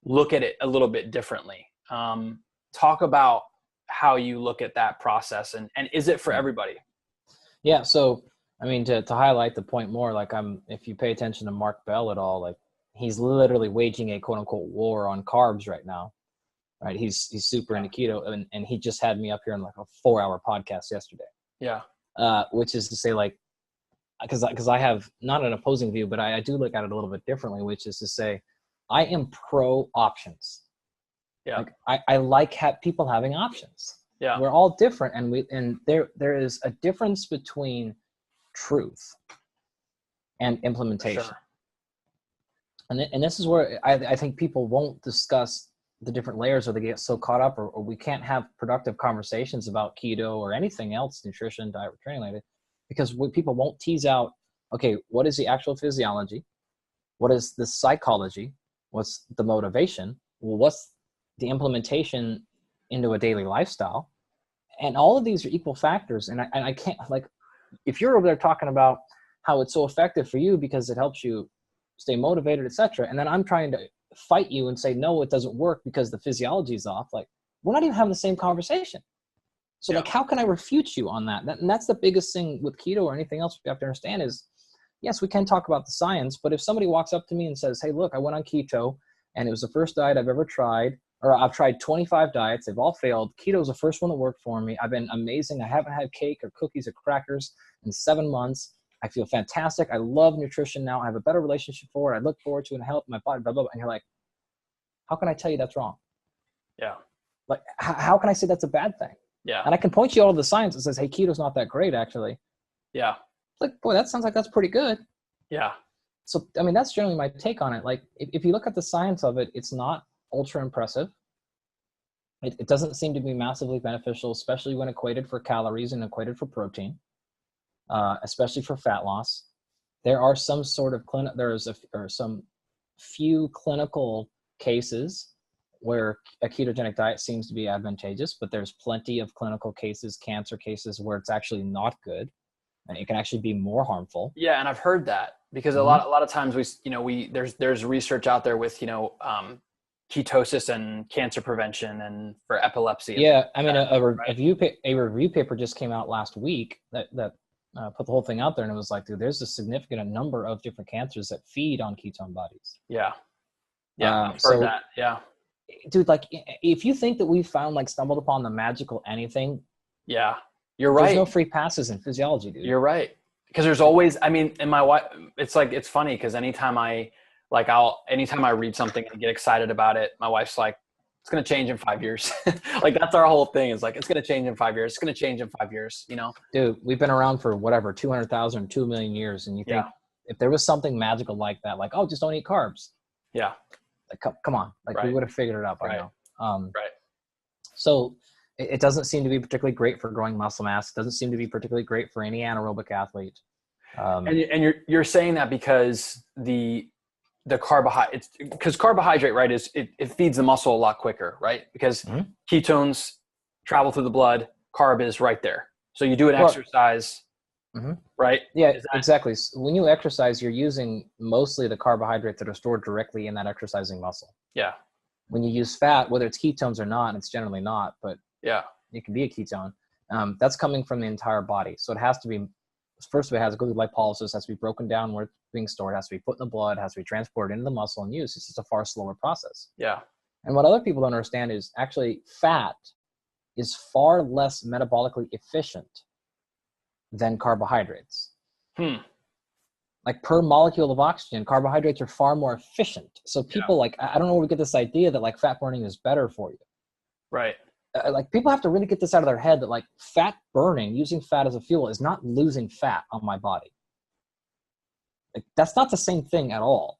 look at it a little bit differently. Talk about how you look at that process and is it for everybody? Yeah. So, I mean, to highlight the point more, like if you pay attention to Mark Bell at all, like he's literally waging a quote unquote war on carbs right now, right? He's super into keto and he just had me up here in like a 4-hour podcast yesterday. Yeah. Which is to say like, because I have not an opposing view, but I do look at it a little bit differently, which is to say I am pro options. Yeah. Like I like people having options. Yeah. We're all different and there is a difference between truth and implementation. Sure. And this is where I think people won't discuss the different layers or they get so caught up or we can't have productive conversations about keto or anything else, nutrition, diet, or training related, because people won't tease out, okay, what is the actual physiology? What is the psychology? What's the motivation? Well, what's the implementation into a daily lifestyle? And all of these are equal factors. And I can't, like, if you're over there talking about how it's so effective for you because it helps you stay motivated, etc., and then I'm trying to fight you and say, no, it doesn't work because the physiology is off, like, we're not even having the same conversation. So like, how can I refute you on that? And that's the biggest thing with keto or anything else we have to understand is, yes, we can talk about the science, but if somebody walks up to me and says, hey, look, I went on keto and it was the first diet I've ever tried, or I've tried 25 diets, they've all failed. Keto is the first one that worked for me. I've been amazing. I haven't had cake or cookies or crackers in 7 months. I feel fantastic. I love nutrition now. I have a better relationship for it. I look forward to it and help my body, blah, blah, blah. And you're like, how can I tell you that's wrong? Yeah. Like, how can I say that's a bad thing? Yeah. And I can point you all to the science that says, hey, keto's not that great, actually. Yeah. Like, boy, that sounds like that's pretty good. Yeah. So, I mean, that's generally my take on it. Like, if you look at the science of it, it's not ultra impressive. It doesn't seem to be massively beneficial, especially when equated for calories and equated for protein, especially for fat loss. There are some sort of some few clinical cases where a ketogenic diet seems to be advantageous, but there's plenty of clinical cases, cancer cases, where it's actually not good and it can actually be more harmful. Yeah, and I've heard that because a lot of times there's research out there with ketosis and cancer prevention and for epilepsy. Yeah, I mean a review paper just came out last week that put the whole thing out there, and it was like, dude, there's a significant number of different cancers that feed on ketone bodies. Yeah. Yeah, I've heard that. Yeah. Dude, like, if you think that we found, like, stumbled upon the magical anything, Yeah. You're There's right. no free passes in physiology, dude. You're right. Because there's always, I mean, and my wife, it's like, it's funny because anytime I read something and get excited about it, my wife's like, it's going to change in 5 years. Like that's our whole thing, is like, it's going to change in 5 years. It's going to change in 5 years, you know? Dude, we've been around for whatever, 200,000, 2 million years. And you think if there was something magical like that, like, oh, just don't eat carbs. Yeah. Like, come on. Like we would have figured it out by now. Right. So it doesn't seem to be particularly great for growing muscle mass. It doesn't seem to be particularly great for any anaerobic athlete. And you're saying that because the carbohydrate, because carbohydrate, right, is it feeds the muscle a lot quicker, right? Because ketones travel through the blood, carb is right there. So you do an exercise, right? Yeah, exactly. So when you exercise, you're using mostly the carbohydrates that are stored directly in that exercising muscle. Yeah. When you use fat, whether it's ketones or not, and it's generally not, but it can be a ketone, that's coming from the entire body. So it has to be, first of all, it has to go through lipolysis, has to be broken down where it's being stored, has to be put in the blood, has to be transported into the muscle and used. It's just a far slower process. Yeah. And what other people don't understand is actually fat is far less metabolically efficient than carbohydrates. Like per molecule of oxygen, carbohydrates are far more efficient. So people like, I don't know where we get this idea that like fat burning is better for you. Right. Like people have to really get this out of their head that like fat burning, using fat as a fuel, is not losing fat on my body. Like that's not the same thing at all.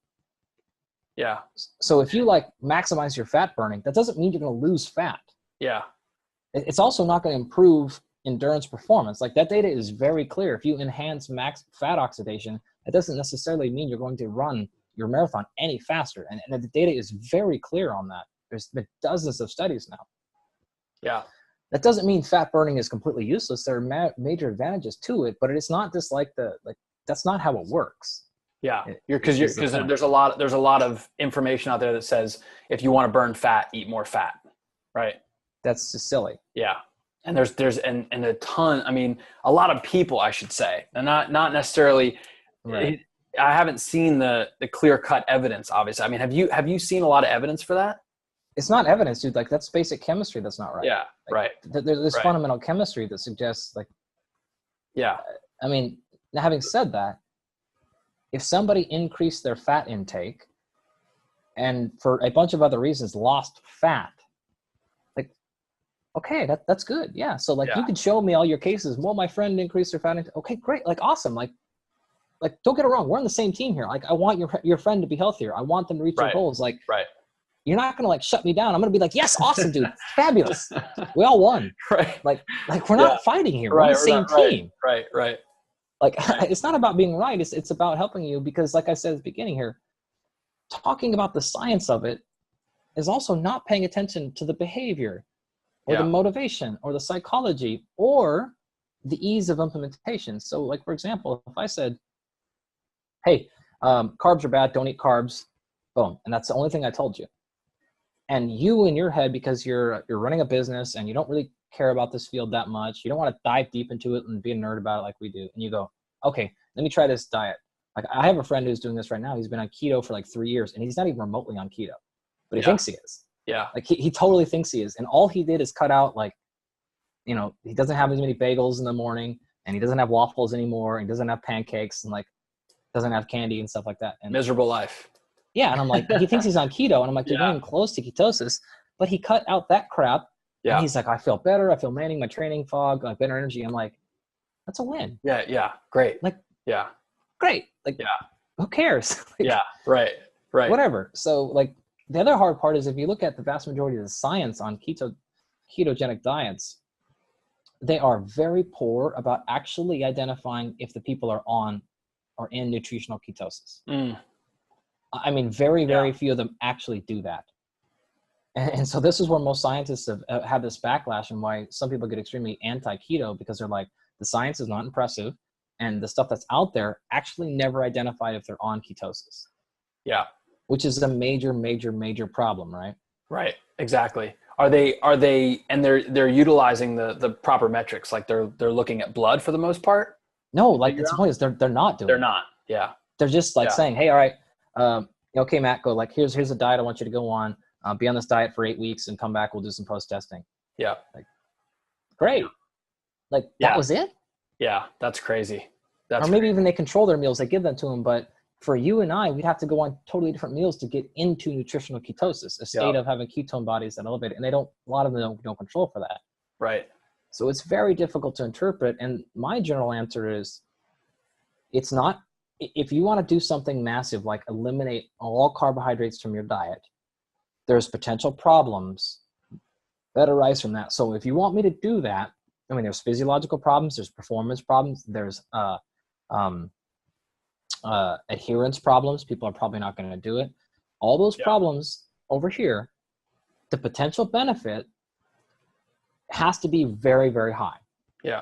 Yeah. So if you like maximize your fat burning, that doesn't mean you're going to lose fat. Yeah. It's also not going to improve endurance performance. Like that data is very clear. If you enhance max fat oxidation, it doesn't necessarily mean you're going to run your marathon any faster. And the data is very clear on that. There's been dozens of studies now. Yeah. That doesn't mean fat burning is completely useless. There are major advantages to it, but it's not just like that's not how it works. Yeah. Because there's a lot of information out there that says if you want to burn fat, eat more fat. Right. That's just silly. Yeah. And there's a ton, I mean, a lot of people, I should say, and not necessarily, I haven't seen the clear cut evidence, obviously. I mean, have you seen a lot of evidence for that? It's not evidence, dude. Like that's basic chemistry. That's not right. Yeah. Like, there's fundamental chemistry that suggests like, I mean, now having said that, if somebody increased their fat intake and for a bunch of other reasons lost fat, like, okay, that's good. Yeah. So like you could show me all your cases. Well, my friend increased their fat intake. Okay, great. Like awesome. Like don't get it wrong. We're on the same team here. Like I want your friend to be healthier. I want them to reach their goals. Like, you're not going to like shut me down. I'm going to be like, yes, awesome, dude. Fabulous. We all won. Right. Like we're not fighting here. We're on the same team. Right. Like it's not about being right. It's about helping you because like I said at the beginning here, talking about the science of it is also not paying attention to the behavior or the motivation or the psychology or the ease of implementation. So like, for example, if I said, hey, carbs are bad, don't eat carbs, boom. And that's the only thing I told you. And you in your head, because you're running a business and you don't really care about this field that much, you don't want to dive deep into it and be a nerd about it like we do. And you go, okay, let me try this diet. Like I have a friend who's doing this right now. He's been on keto for like 3 years and he's not even remotely on keto, but he thinks he is. Yeah. Like he totally thinks he is. And all he did is cut out like, you know, he doesn't have as many bagels in the morning and he doesn't have waffles anymore. And he doesn't have pancakes and like doesn't have candy and stuff like that. And miserable life. Yeah. And I'm like, he thinks he's on keto. And I'm like, you're not even close to ketosis, but he cut out that crap. Yeah. And he's like, I feel better. I feel manning my training fog, like better energy. I'm like, that's a win. Yeah. Yeah. Great. Like, great. Like, who cares? Like, Right. Whatever. So like the other hard part is if you look at the vast majority of the science on ketogenic diets, they are very poor about actually identifying if the people are on or in nutritional ketosis. I mean, very few of them actually do that. And so this is where most scientists have this backlash and why some people get extremely anti-keto because they're like, the science is not impressive and the stuff that's out there actually never identified if they're on ketosis. Yeah. Which is a major, major, major problem, right? Right. Exactly. Are they, and they're utilizing the proper metrics. Like they're looking at blood for the most part. No, like it's the point is they're not doing it. They're not. Yeah. They're just like saying, hey, all right, okay, Matt, go like, here's a diet I want you to go on. Be on this diet for 8 weeks and come back. We'll do some post testing. Yeah. Like, great. Like Yeah. that was it. Yeah. That's crazy. Or maybe even they control their meals. They give them to them. But for you and I, we'd have to go on totally different meals to get into nutritional ketosis, a state of having ketone bodies that elevate it. And a lot of them don't control for that. Right. So it's very difficult to interpret. And my general answer is, it's not, if you want to do something massive, like eliminate all carbohydrates from your diet, there's potential problems that arise from that. So if you want me to do that, I mean, there's physiological problems, there's performance problems, there's adherence problems. People are probably not going to do it. All those problems over here, the potential benefit has to be very, very high. Yeah.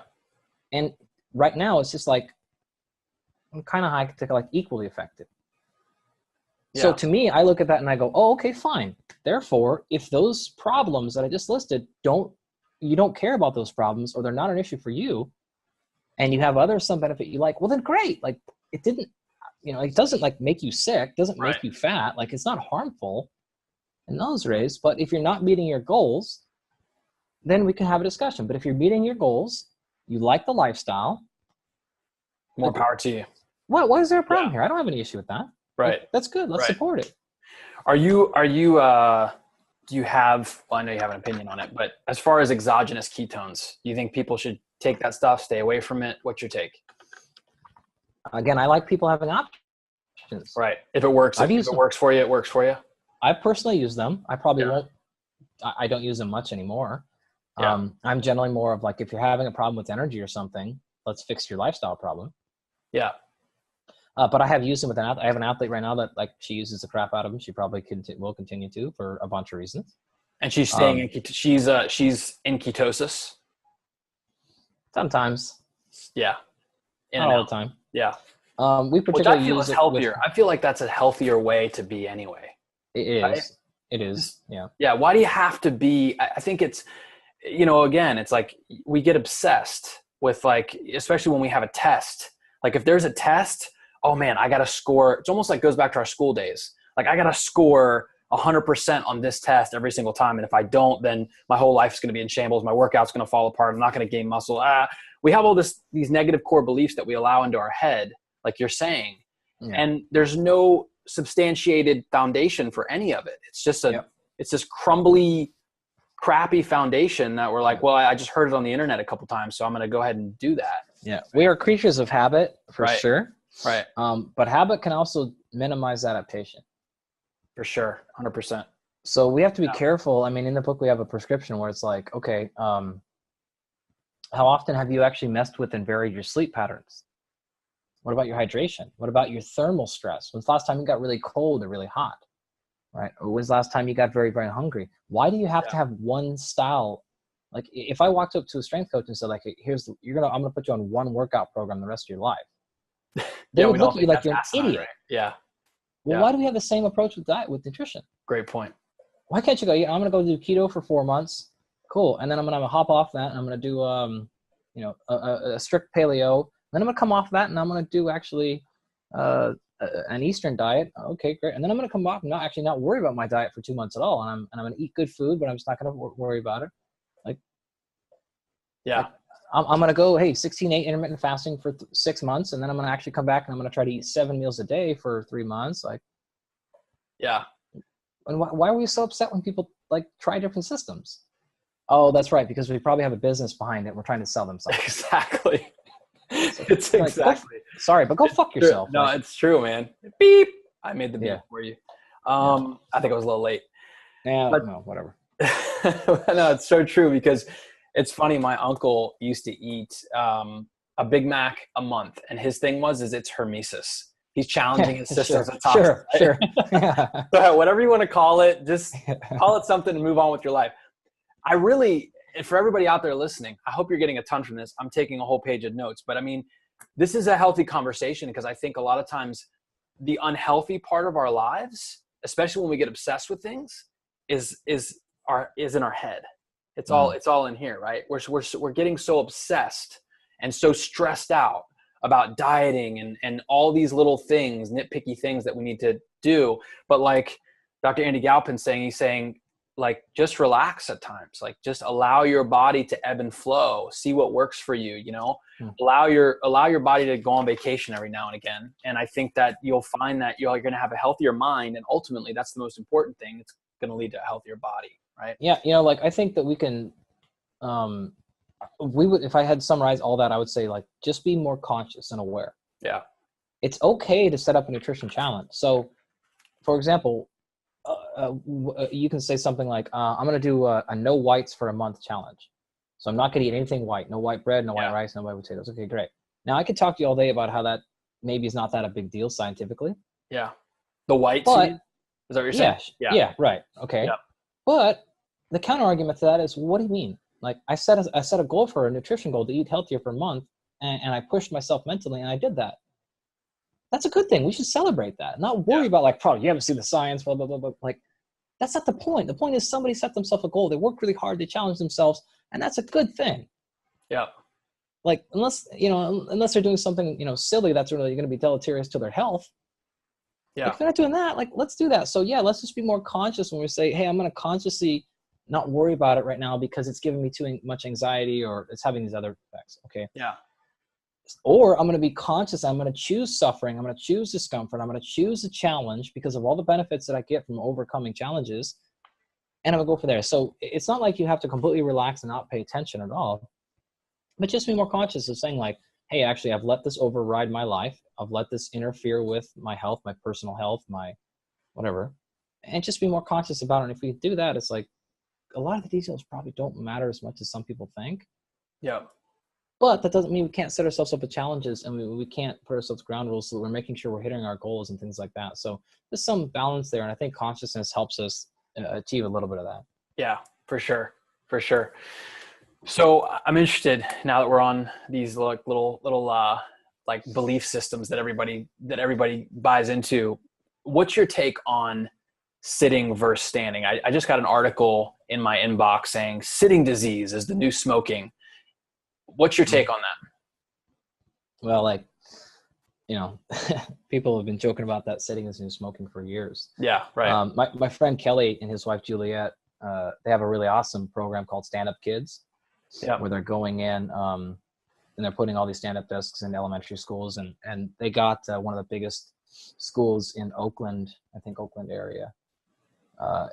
And right now it's just like, I'm kind of high to like equally effective. Yeah. So to me, I look at that and I go, oh, okay, fine. Therefore, if those problems that I just listed, you don't care about those problems, or they're not an issue for you, and you have some benefit you like, well then great. Like it didn't, it doesn't like make you sick, doesn't make you fat. Like it's not harmful in those ways. But if you're not meeting your goals, then we can have a discussion. But if you're meeting your goals, you like the lifestyle, more power to you. What is there a problem here? I don't have any issue with that. Right. Like, that's good. Let's support it. Do you have, well, I know you have an opinion on it, but as far as exogenous ketones, do you think people should take that stuff, stay away from it? What's your take? Again, I like people having options. Right. If it works, if it works for you, it works for you. I personally use them. I probably won't, I don't use them much anymore. Yeah. I'm generally more of like, if you're having a problem with energy or something, let's fix your lifestyle problem. Yeah. But I have used them with I have an athlete right now that like she uses the crap out of them. She probably will continue to for a bunch of reasons. And she's staying in she's in ketosis. Sometimes. Yeah. Not all the time. Yeah. We particularly use it healthier. I feel like that's a healthier way to be anyway. It is. Right? It is. Yeah. Yeah. Why do you have to be? I think it's, again, it's like we get obsessed with like, especially when we have a test. Like if there's a test, oh man, I got to score. It's almost like goes back to our school days. Like I got to score 100% on this test every single time. And if I don't, then my whole life is going to be in shambles. My workout's going to fall apart. I'm not going to gain muscle. We have all these negative core beliefs that we allow into our head, like you're saying. Yeah. And there's no substantiated foundation for any of it. It's just it's this crumbly, crappy foundation that we're like, well, I just heard it on the internet a couple times, so I'm going to go ahead and do that. Yeah. We are creatures of habit for sure. Right. But habit can also minimize adaptation. For sure. 100%. So we have to be careful. I mean, in the book, we have a prescription where it's like, okay, how often have you actually messed with and varied your sleep patterns? What about your hydration? What about your thermal stress? When's the last time you got really cold or really hot? Right? Or when's the last time you got very, very hungry? Why do you have to have one style? Like if I walked up to a strength coach and said, like, hey, I'm gonna put you on one workout program the rest of your life. They would look at you like you're an idiot. Right. Yeah. Well, why do we have the same approach with diet, with nutrition? Great point. Why can't you go, I'm going to go do keto for 4 months. Cool. And then I'm going to hop off that and I'm going to do, a strict paleo. Then I'm going to come off that and I'm going to do actually an Eastern diet. Okay, great. And then I'm going to come off and not worry about my diet for 2 months at all. And I'm going to eat good food, but I'm just not going to worry about it. I'm going to go, 16-8 intermittent fasting for 6 months. And then I'm going to actually come back and I'm going to try to eat 7 meals a day for 3 months. And why are we so upset when people like try different systems? Oh, that's right. Because we probably have a business behind it. We're trying to sell them something. Exactly. It's like, exactly. Sorry, but go fuck yourself. No, it's true, man. Beep. I made the beep for you. I think I was a little late. Yeah, but, no, whatever. No, it's so true because it's funny. My uncle used to eat a Big Mac a month, and his thing is it's hormesis. He's challenging his systems. Sure. So whatever you want to call it, just call it something and move on with your life. For everybody out there listening, I hope you're getting a ton from this. I'm taking a whole page of notes, but I mean, this is a healthy conversation because I think a lot of times the unhealthy part of our lives, especially when we get obsessed with things, is in our head. It's all in here, right? We're getting so obsessed and so stressed out about dieting and all these little things, nitpicky things that we need to do. But like Dr. Andy Galpin he's saying, like just relax at times, like just allow your body to ebb and flow, see what works for you, you know, allow your body to go on vacation every now and again. And I think that you'll find that you're going to have a healthier mind. And ultimately that's the most important thing. It's going to lead to a healthier body. Right. Yeah. You know, like I think that we can, if I had to summarize all that, I would say like, just be more conscious and aware. Yeah. It's okay to set up a nutrition challenge. So for example, you can say something like, I'm going to do a no whites for a month challenge. So I'm not going to eat anything white, no white bread, no white rice, no white potatoes. Okay, great. Now I could talk to you all day about how that maybe is not that a big deal scientifically. Yeah. The whites. But, is that what you're saying? Yeah. Right. Okay. Yeah. But the counter argument to that is, what do you mean? Like I set a goal for a nutrition goal to eat healthier for a month, and I pushed myself mentally and I did that. That's a good thing. We should celebrate that. Not worry about like, probably you haven't seen the science, blah, blah, blah, blah. Like that's not the point. The point is somebody set themselves a goal. They worked really hard. They challenged themselves, and that's a good thing. Yeah. Like unless they're doing something, silly, that's really going to be deleterious to their health. Yeah. Like, if they're not doing that, like let's do that. So yeah, let's just be more conscious when we say, hey, I'm going to consciously not worry about it right now because it's giving me too much anxiety or it's having these other effects. Okay. Yeah. Or I'm going to be conscious. I'm going to choose suffering. I'm going to choose discomfort. I'm going to choose a challenge because of all the benefits that I get from overcoming challenges. And I'm going to go for there. So it's not like you have to completely relax and not pay attention at all, but just be more conscious of saying like, hey, actually, I've let this override my life. I've let this interfere with my health, my personal health, my whatever, and just be more conscious about it. And if we do that, it's like a lot of the details probably don't matter as much as some people think. Yeah. But that doesn't mean we can't set ourselves up with challenges and we can't put ourselves ground rules so that we're making sure we're hitting our goals and things like that. So there's some balance there. And I think consciousness helps us achieve a little bit of that. Yeah, for sure. For sure. So I'm interested now that we're on these little like belief systems that everybody buys into. What's your take on sitting versus standing? I just got an article in my inbox saying sitting disease is the new smoking. What's your take on that? Well, like, people have been joking about that sitting is new smoking for years. Yeah, right. My friend Kelly and his wife Juliet, they have a really awesome program called Stand Up Kids, where they're going in and they're putting all these stand-up desks in elementary schools, and they got one of the biggest schools in Oakland, I think Oakland area.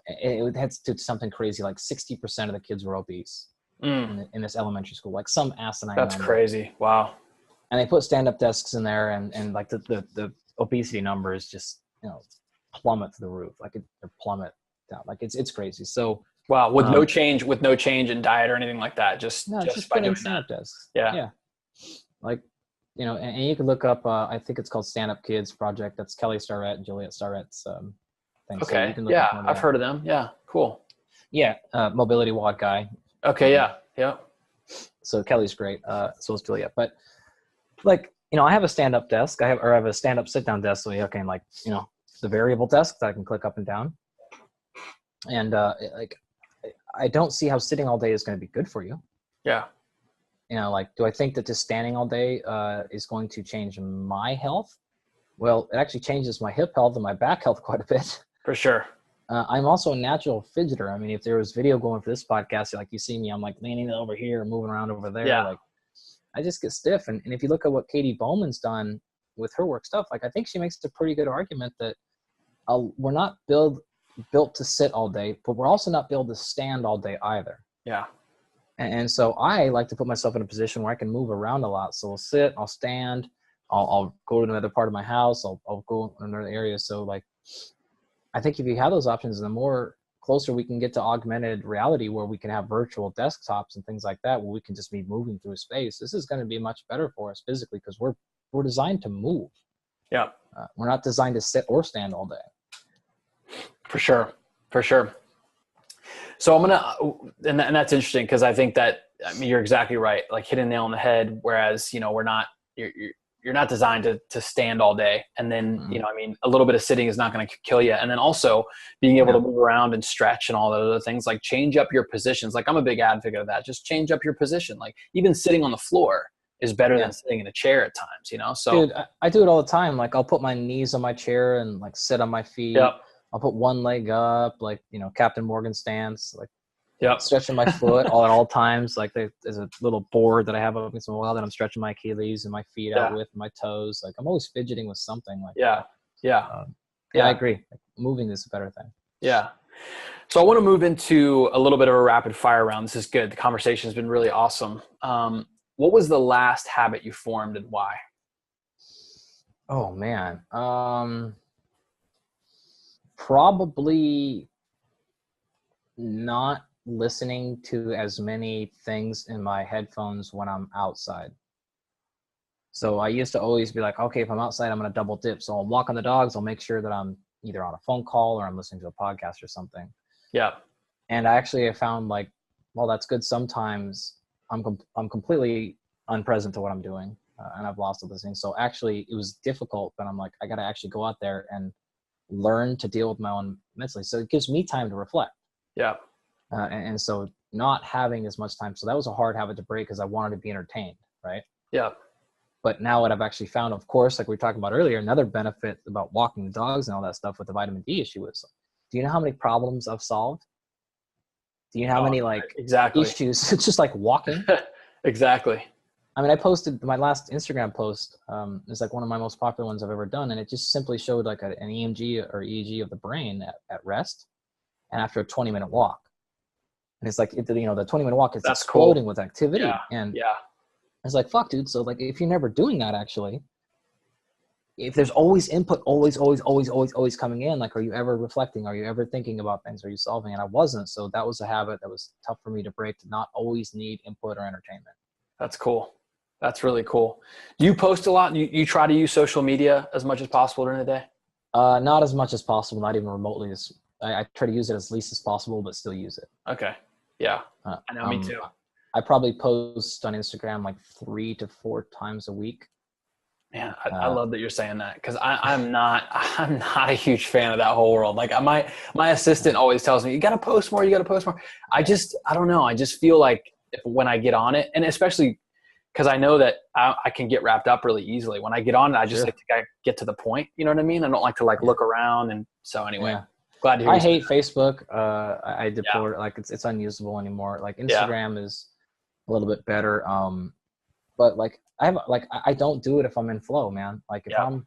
It had to something crazy, like 60% of the kids were obese. In this elementary school, like some asinine That's number. Crazy. Wow. And they put stand-up desks in there and like the obesity numbers just, plummet to the roof. Like it plummet down. Like it's crazy. So wow. With no change in diet or anything like that. Just by doing stand-up desks. Yeah. Yeah. Like, and you can look up, I think it's called Stand Up Kids Project. That's Kelly Starrett and Juliet Starrett's thing. Okay. So you can look up I've heard of them. Yeah. Cool. Yeah. Mobility WOD guy. Okay. Yeah. Yeah. So Kelly's great. So is Juliet. But like, I have a stand-up desk. I have a stand-up sit-down desk. So like, the variable desk that I can click up and down. And like, I don't see how sitting all day is going to be good for you. Yeah. Like, do I think that just standing all day is going to change my health? Well, it actually changes my hip health and my back health quite a bit. For sure. I'm also a natural fidgeter. I mean, if there was video going for this podcast, like you see me, I'm like leaning over here, moving around over there. Yeah. Like I just get stiff. And if you look at what Katie Bowman's done with her work stuff, like I think she makes a pretty good argument that we're not built to sit all day, but we're also not built to stand all day either. Yeah. And so I like to put myself in a position where I can move around a lot. So I'll sit, I'll stand, I'll go to another part of my house, I'll go in another area. So like, I think if you have those options, the more closer we can get to augmented reality where we can have virtual desktops and things like that, where we can just be moving through space. This is going to be much better for us physically because we're designed to move. Yeah. We're not designed to sit or stand all day. For sure. For sure. So I'm going to, and that's interesting because I think that, you're exactly right. Like hitting the nail on the head. Whereas, we're not, you're not designed to stand all day. And then, a little bit of sitting is not going to kill you. And then also being able to move around and stretch and all the other things, like change up your positions. Like I'm a big advocate of that. Just change up your position. Like even sitting on the floor is better than sitting in a chair at times, So dude, I do it all the time. Like I'll put my knees on my chair and like sit on my feet. Yep. I'll put one leg up, like, you know, Captain Morgan stance, like Yep. stretching my foot all at all times. Like there's a little board that I have up against the wall that I'm stretching my Achilles and my feet out with, my toes. Like I'm always fidgeting with something like that. Yeah. Yeah, I agree. Like, moving is a better thing. Yeah. So I want to move into a little bit of a rapid fire round. This is good. The conversation has been really awesome. What was the last habit you formed and why? Oh man. Probably not listening to as many things in my headphones when I'm outside. So I used to always be like, okay, if I'm outside, I'm going to double dip. So I'll walk on the dogs. I'll make sure that I'm either on a phone call or I'm listening to a podcast or something. Yeah. And I actually have found like, well, that's good. Sometimes I'm completely unpresent to what I'm doing, and I've lost all those things. So actually it was difficult, but I'm like, I got to actually go out there and learn to deal with my own mentally. So it gives me time to reflect. Yeah. And so not having as much time. So that was a hard habit to break because I wanted to be entertained. Right. Yeah. But now what I've actually found, of course, like we were talking about earlier, another benefit about walking the dogs and all that stuff with the vitamin D issue is, do you know how many problems I've solved? Do you know how many issues? It's just like walking. Exactly. I mean, I posted my last Instagram post. It's like one of my most popular ones I've ever done. And it just simply showed like an EMG or EEG of the brain at rest and after a 20-minute walk. And it's like, the 20-minute walk, it's exploding with activity. Yeah. And it's like, fuck, dude. So like, if you're never doing that, actually, if there's always input, always coming in, like, are you ever reflecting? Are you ever thinking about things? Are you solving? And I wasn't. So that was a habit that was tough for me to break, to not always need input or entertainment. That's cool. That's really cool. Do you post a lot? You try to use social media as much as possible during the day? Not as much as possible, not even remotely. I try to use it as least as possible, but still use it. Okay. Yeah. I know, me too. I probably post on Instagram like 3 to 4 times a week. Man, I love that you're saying that, because I'm not a huge fan of that whole world. Like my assistant always tells me, you got to post more. I don't know. I just feel like when I get on it, and especially because I know that I can get wrapped up really easily. When I get on it, I just like to get to the point. You know what I mean? I don't like to look around. And so anyway, glad to hear. I hate Facebook. I deplore it. Like it's unusable anymore. Like Instagram is a little bit better. But like I don't do it if I'm in flow, man. Like if I'm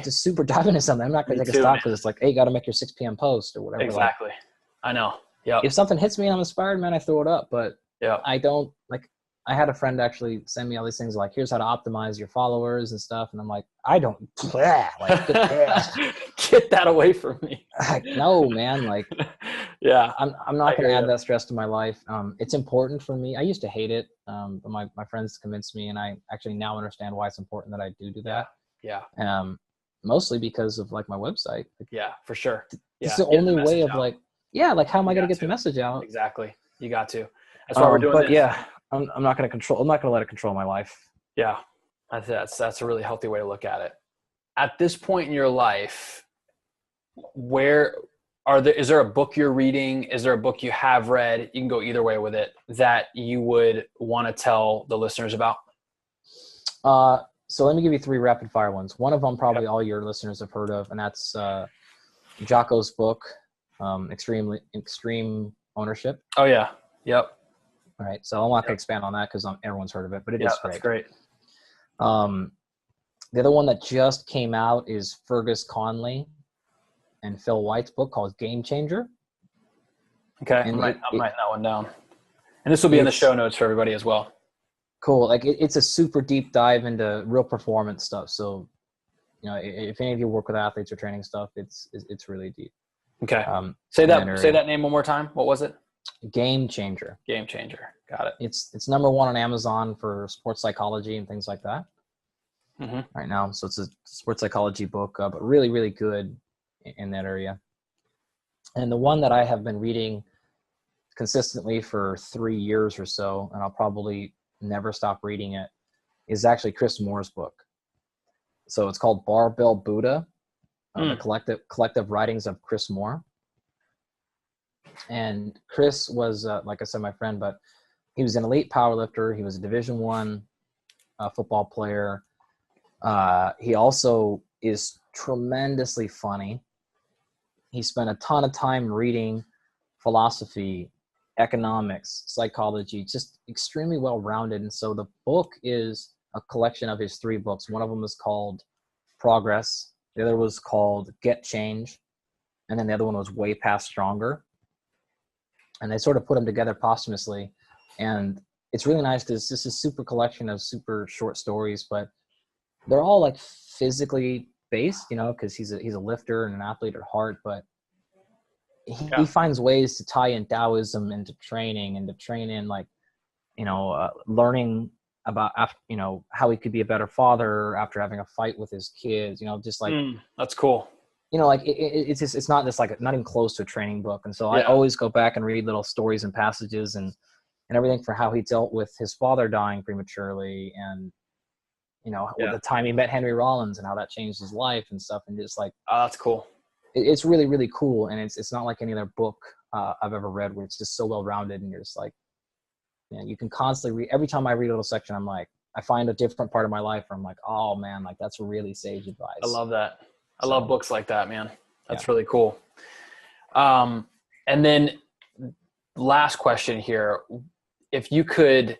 just super diving into something, I'm not going to take a stop because it's like, hey, you got to make your 6 p.m. post or whatever. Exactly. I know. Yeah. If something hits me and I'm inspired, man, I throw it up. But I don't like. I had a friend actually send me all these things like, here's how to optimize your followers and stuff. And I'm like, I don't get that away from me. Like, no, man. Like, I'm not going to add that stress to my life. It's important for me. I used to hate it. But my friends convinced me, and I actually now understand why it's important that I do that. Yeah. Mostly because of like my website. Yeah, for sure. It's the only way of like how am I going to get the message out? Exactly. You got to. That's why we're doing this. Yeah. I'm not going to let it control my life. Yeah. That's a really healthy way to look at it. At this point in your life, is there a book you're reading? Is there a book you have read? You can go either way with it, that you would want to tell the listeners about. So let me give you 3 rapid fire ones. One of them probably all your listeners have heard of, and that's Jocko's book, Extreme Ownership. Oh yeah. Yep. All right, so I'm not going to expand on that because everyone's heard of it, but it is great. That's great. The other one that just came out is Fergus Conley and Phil White's book called Game Changer. Okay, I'm writing that one down. And this will be in the show notes for everybody as well. Cool. Like it's a super deep dive into real performance stuff. So, if any of you work with athletes or training stuff, it's really deep. Okay. Say that name one more time. What was it? Game Changer. Game Changer. Got it. It's #1 on Amazon for sports psychology and things like that right now. So it's a sports psychology book, but really, really good in that area. And the one that I have been reading consistently for 3 years or so, and I'll probably never stop reading it, is actually Chris Moore's book. So it's called Barbell Buddha, the collective writings of Chris Moore. And Chris was, like I said, my friend, but he was an elite powerlifter. He was a Division I football player. He also is tremendously funny. he spent a ton of time reading philosophy, economics, psychology, just extremely well-rounded. And so the book is a collection of his 3 books. One of them is called Progress. The other was called Get Change. And then the other one was Way Past Stronger. And they sort of put them together posthumously. And it's really nice because this is a super collection of super short stories, but they're all like physically based, you know, because he's a lifter and an athlete at heart, but he finds ways to tie in Taoism into training and to train in like, you know, learning about, you know, how he could be a better father after having a fight with his kids, you know, just like, that's cool. You know, like it's just, it's not just like not even close to a training book. And so I always go back and read little stories and passages and everything for how he dealt with his father dying prematurely and, you know, with the time he met Henry Rollins and how that changed his life and stuff. And just like, oh, that's cool. It's really, really cool. And it's not like any other book I've ever read where it's just so well-rounded. And you're just like, you know, you can constantly read. Every time I read a little section, I'm like, I find a different part of my life where I'm like, oh man, like that's really sage advice. I love that. I love books like that, man. That's really cool. And then last question here. If you could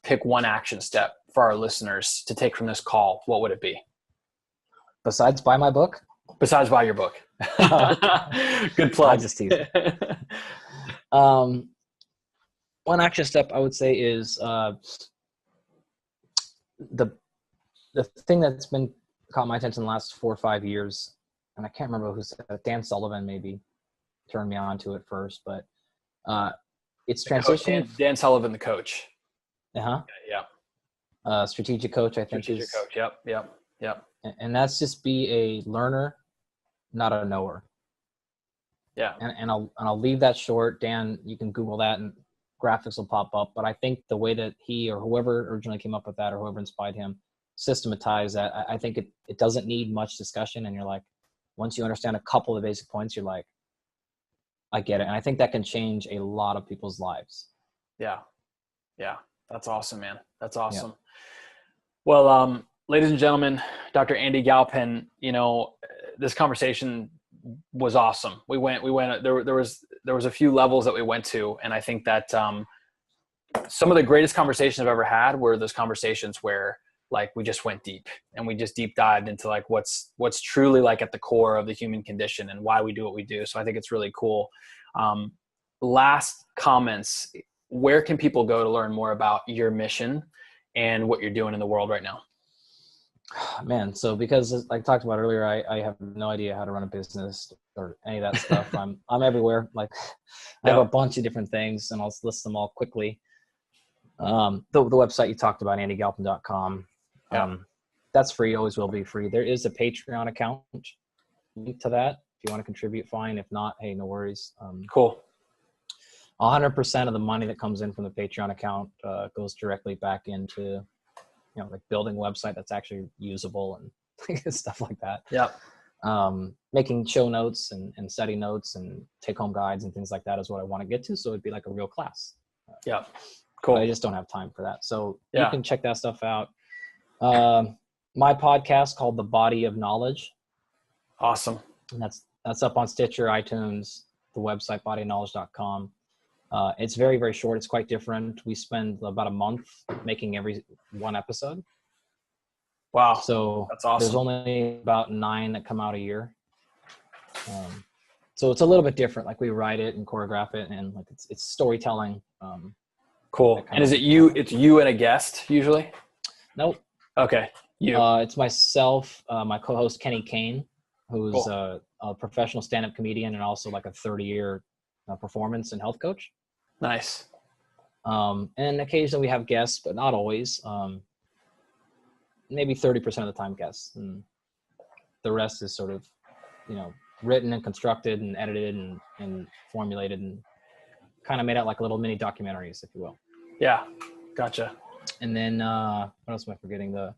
pick one action step for our listeners to take from this call, what would it be? Besides buy my book? Besides buy your book. Good plug. I just tease. One action step I would say is the thing that's been caught my attention the last 4 or 5 years, and I can't remember who said it. Dan Sullivan maybe turned me on to it first, but it's transition. Dan Sullivan, the coach. Yeah. Strategic coach, I think. Strategic coach. Yep. And that's just be a learner, not a knower. Yeah. And I'll leave that short. Dan, you can Google that and graphics will pop up. But I think the way that he or whoever originally came up with that or whoever inspired him systematized that, I think it doesn't need much discussion. And you're like, once you understand a couple of the basic points, you're like, I get it. And I think that can change a lot of people's lives. Yeah. That's awesome, man. That's awesome. Yeah. Well, ladies and gentlemen, Dr. Andy Galpin, you know, this conversation was awesome. We went, there was a few levels that we went to. And I think that some of the greatest conversations I've ever had were those conversations where like we just went deep and we just deep dived into like what's truly like at the core of the human condition and why we do what we do. So I think it's really cool. Last comments, where can people go to learn more about your mission and what you're doing in the world right now? Man, so because I talked about earlier, I have no idea how to run a business or any of that stuff. I'm everywhere. Like I have a bunch of different things and I'll list them all quickly. The website you talked about, andygalpin.com. That's free, always will be free. There is a Patreon account link to that. If you want to contribute, fine. If not, hey, no worries. Cool. 100% of the money that comes in from the Patreon account goes directly back into, you know, like building a website that's actually usable and stuff like that. Yeah. Making show notes and study notes and take home guides and things like that is what I want to get to. So it'd be like a real class. Yeah. Cool. But I just don't have time for that. So you can check that stuff out. My podcast called The Body of Knowledge. Awesome. And that's up on Stitcher, iTunes, the website bodyknowledge.com. It's very, very short. It's quite different. We spend about a month making every one episode. Wow. So that's awesome. There's only about 9 that come out a year. So it's a little bit different. Like we write it and choreograph it and like it's storytelling. Cool. And is it you? It's you and a guest usually? Nope. Okay. You. It's myself, my co-host Kenny Kane, who's cool. A professional stand-up comedian and also like a 30-year performance and health coach. Nice. And occasionally we have guests, but not always. Maybe 30% of the time guests, and the rest is sort of, you know, written and constructed and edited and formulated and kind of made out like little mini documentaries, if you will. Yeah. Gotcha. And then what else am I forgetting? The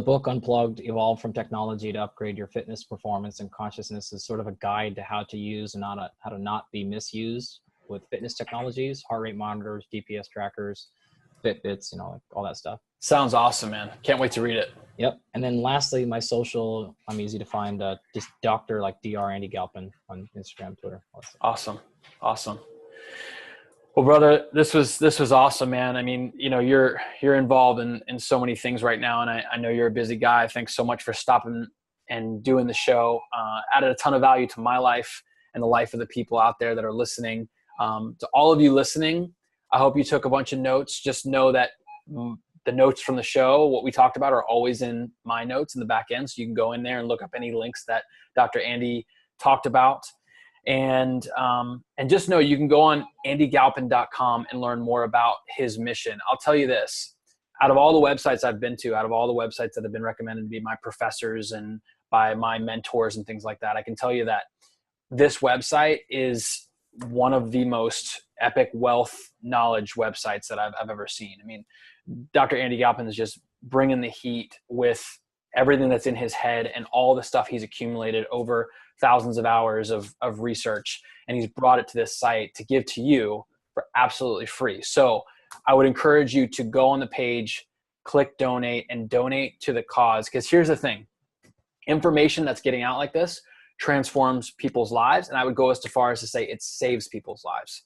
book Unplugged, Evolve from Technology to Upgrade Your Fitness, Performance, and Consciousness is sort of a guide to how to use and how to not be misused with fitness technologies, heart rate monitors, GPS trackers, Fitbits, like all that stuff. Sounds awesome, man. Can't wait to read it. Yep. And then lastly, my social, I'm easy to find, just Dr. like Dr. Andy Galpin on Instagram, Twitter. Awesome. Well, brother, this was awesome, man. I mean, you're involved in so many things right now, and I know you're a busy guy. Thanks so much for stopping and doing the show. Added a ton of value to my life and the life of the people out there that are listening. To all of you listening, I hope you took a bunch of notes. Just know that the notes from the show, what we talked about, are always in my notes in the back end. So you can go in there and look up any links that Dr. Andy talked about. And just know you can go on andygalpin.com and learn more about his mission. I'll tell you this, out of all the websites I've been to, out of all the websites that have been recommended to be my professors and by my mentors and things like that, I can tell you that this website is one of the most epic wealth knowledge websites that I've ever seen. I mean, Dr. Andy Galpin is just bringing the heat with everything that's in his head and all the stuff he's accumulated over thousands of hours of research. And he's brought it to this site to give to you for absolutely free. So I would encourage you to go on the page, click donate, and donate to the cause. Because here's the thing, information that's getting out like this transforms people's lives. And I would go as far as to say it saves people's lives.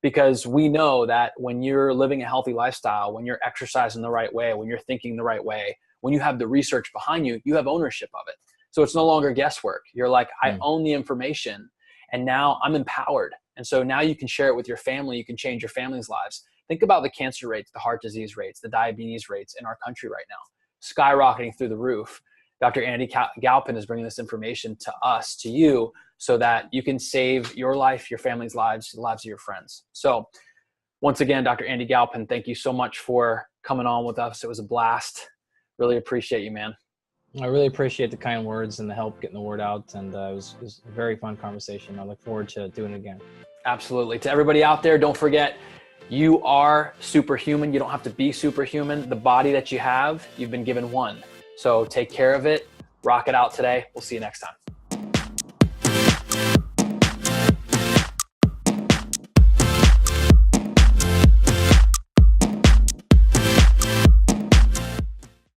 Because we know that when you're living a healthy lifestyle, when you're exercising the right way, when you're thinking the right way, when you have the research behind you, you have ownership of it. So it's no longer guesswork. You're like, I own the information and now I'm empowered. And so now you can share it with your family. You can change your family's lives. Think about the cancer rates, the heart disease rates, the diabetes rates in our country right now, skyrocketing through the roof. Dr. Andy Galpin is bringing this information to us, to you, so that you can save your life, your family's lives, the lives of your friends. So once again, Dr. Andy Galpin, thank you so much for coming on with us. It was a blast. Really appreciate you, man. I really appreciate the kind words and the help getting the word out. And it was a very fun conversation. I look forward to doing it again. Absolutely. To everybody out there, don't forget, you are superhuman. You don't have to be superhuman. The body that you have, you've been given one. So take care of it. Rock it out today. We'll see you next time.